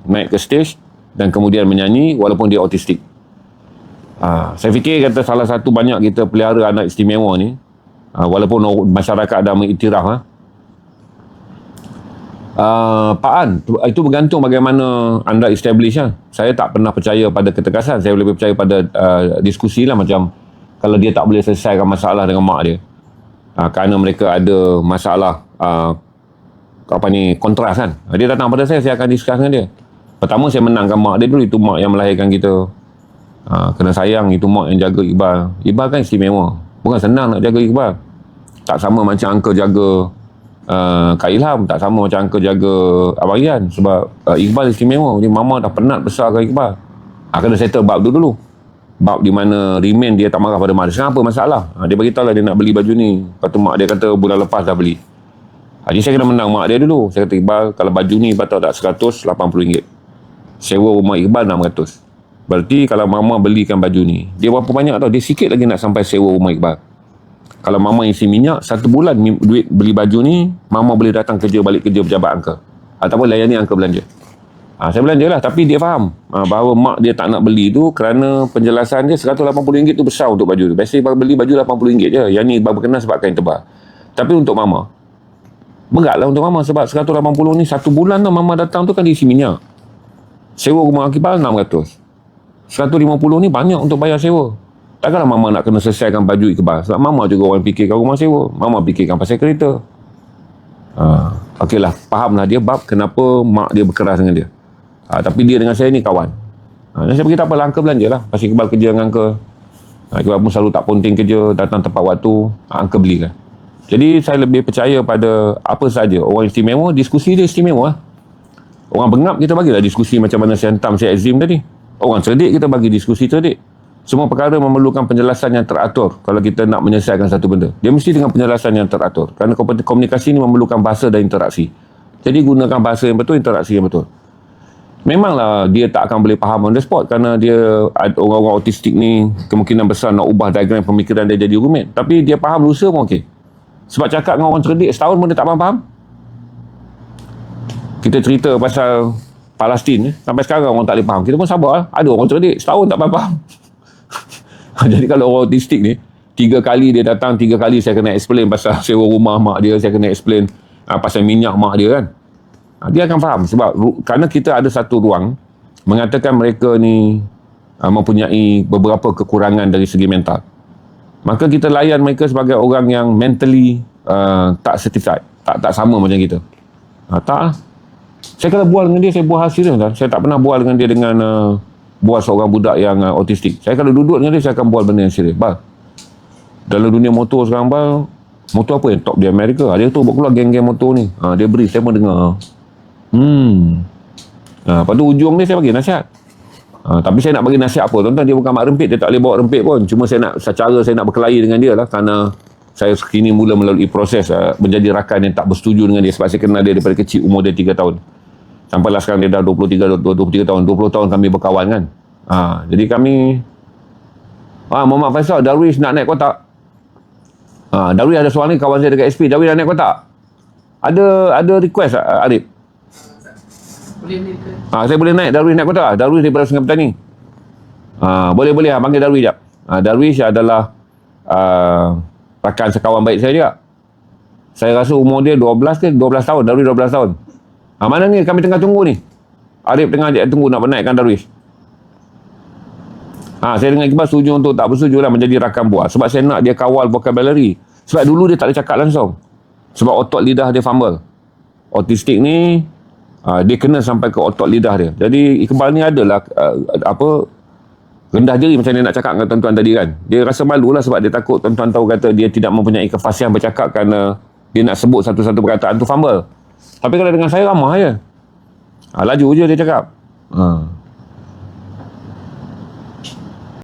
naik ke stage dan kemudian menyanyi walaupun dia autistik. Saya fikir kata salah satu banyak kita pelihara anak istimewa ni, walaupun masyarakat dah mengiktiraf. Pak An, itu bergantung bagaimana anda establish lah. Saya tak pernah percaya pada ketekasan. Saya lebih percaya pada diskusi lah. Macam kalau dia tak boleh selesaikan masalah dengan mak dia, kerana mereka ada masalah kontras kan, dia datang pada saya akan discuss dengan dia. Pertama saya menangkan mak dia dulu. Itu mak yang melahirkan kita. Kena sayang, itu mak yang jaga Iqbal. Iqbal kan istimewa, bukan senang nak jaga Iqbal. Tak sama macam uncle jaga Kak Ilham, tak sama macam uncle jaga Abang Ian. Sebab Iqbal istimewa. Jadi mama dah penat besarkan Iqbal. Kena settle bab tu dulu. Bab di mana Remain dia tak marah pada mak dia. Sekarang apa masalah? Dia beritahu lah dia nak beli baju ni. Lepas tu mak dia kata bulan lepas dah beli. Jadi saya kena menang mak dia dulu. Saya kata Iqbal, kalau baju ni patut tak RM180. Sewa rumah Iqbal RM600. Berarti kalau mama belikan baju ni, dia berapa banyak tau? Dia sikit lagi nak sampai sewa rumah Iqbal. Kalau mama isi minyak, 1 bulan duit beli baju ni, mama boleh datang balik kerja pejabat uncle. Ataupun layani uncle belanja. Saya belanja lah. Tapi dia faham bahawa mak dia tak nak beli tu kerana penjelasan dia RM180 tu besar untuk baju tu. Biasanya beli baju RM80 je. Yang ni berkenan sebab kain tebal. Tapi untuk mama, berat lah untuk mama sebab RM180 ni 1 bulan tu mama datang tu kan diisi minyak. Sewa rumah Iqbal RM600. RM150 ni banyak untuk bayar sewa. Takkanlah mama nak kena selesaikan baju Iqbal. Sebab mama juga orang fikirkan rumah sewa. Mama fikirkan pasal kereta. Okeylah, fahamlah dia bab kenapa mak dia berkeras dengan dia. Tapi dia dengan saya ni kawan. Dan saya beritahu apalah, uncle belanja lah. Pasal Iqbal kerja dengan uncle. Iqbal pun selalu tak ponting kerja, datang tepat waktu, uncle belikan. Jadi saya lebih percaya pada apa saja. Orang istimewa, diskusi dia istimewa. Orang bengap kita bagilah diskusi macam mana saya hentam saya Azim tadi. Orang cerdik kita bagi diskusi cerdik. Semua perkara memerlukan penjelasan yang teratur. Kalau kita nak menyelesaikan satu benda, dia mesti dengan penjelasan yang teratur. Kerana komunikasi ini memerlukan bahasa dan interaksi. Jadi gunakan bahasa yang betul, interaksi yang betul. Memanglah dia tak akan boleh faham on the spot kerana dia, orang-orang autistik ni kemungkinan besar nak ubah diagram pemikiran dia jadi rumit. Tapi dia faham berusaha pun okey. Sebab cakap dengan orang cerdik setahun pun dia tak faham. Kita cerita pasal Palestin, sampai sekarang orang tak boleh faham. Kita pun sabar lah. Ada orang cerdik setahun tak faham. Jadi kalau orang autistik ni, 3 kali dia datang, 3 kali saya kena explain pasal sewa rumah mak dia, saya kena explain pasal minyak mak dia kan. Dia akan faham sebab kerana kita ada satu ruang mengatakan mereka ni mempunyai beberapa kekurangan dari segi mental. Maka kita layan mereka sebagai orang yang mentally tak certified, tak sama macam kita. Tak lah. Saya kalau bual dengan dia, saya bual hasil dia. Saya tak pernah bual dengan dia dengan bual seorang budak yang autistik. Saya kalau duduk dengan dia, saya akan bual benda yang serius. Bal, dalam dunia motor sekarang, Bal, motor apa yang top di Amerika? Dia tu buat keluar geng-geng motor ni. Dia beri, saya pun dengar. Lepas tu ujung ni saya bagi nasihat. Tapi saya nak bagi nasihat apa? Tuan-tuan, dia bukan mak rempit, dia tak boleh bawa rempit pun. Cuma secara saya nak berkelahi dengan dia lah. Kerana saya kini mula melalui proses menjadi rakan yang tak bersetuju dengan dia. Sebab saya kenal dia daripada kecil, umur dia 3 tahun. Sampailah sekarang dia dah 23 tahun. 20 tahun kami berkawan kan. Jadi kami Muhammad Faisal, Darwish nak naik kotak. Darwish ada soalan ni, kawan saya dekat SP, Darwish nak naik kotak. Ada request Arif? Saya boleh naik Darwish naik kotak. Darwish daripada Sungai Petani. Boleh panggil Darwish jap. Darwish adalah rakan sekawan baik saya juga. Saya rasa umur dia 12 tahun. Darwish 12 tahun. Mana ni kami tengah tunggu ni. Arif tengah tunggu nak menaikkan Darwish. Saya dengan Iqbal setuju untuk tak bersetuju lah menjadi rakan buah. Sebab saya nak dia kawal vocabulary. Sebab dulu dia tak boleh cakap langsung. Sebab otot lidah dia fumble. Autistik ni, dia kena sampai ke otot lidah dia. Jadi Iqbal ni adalah, rendah diri macam dia nak cakap dengan tuan-tuan tadi kan. Dia rasa malu lah sebab dia takut tuan-tuan tahu kata dia tidak mempunyai kefasihan bercakap kerana dia nak sebut satu-satu perkataan tu fumble. Tapi kalau dengan saya ramah je. Laju je dia cakap.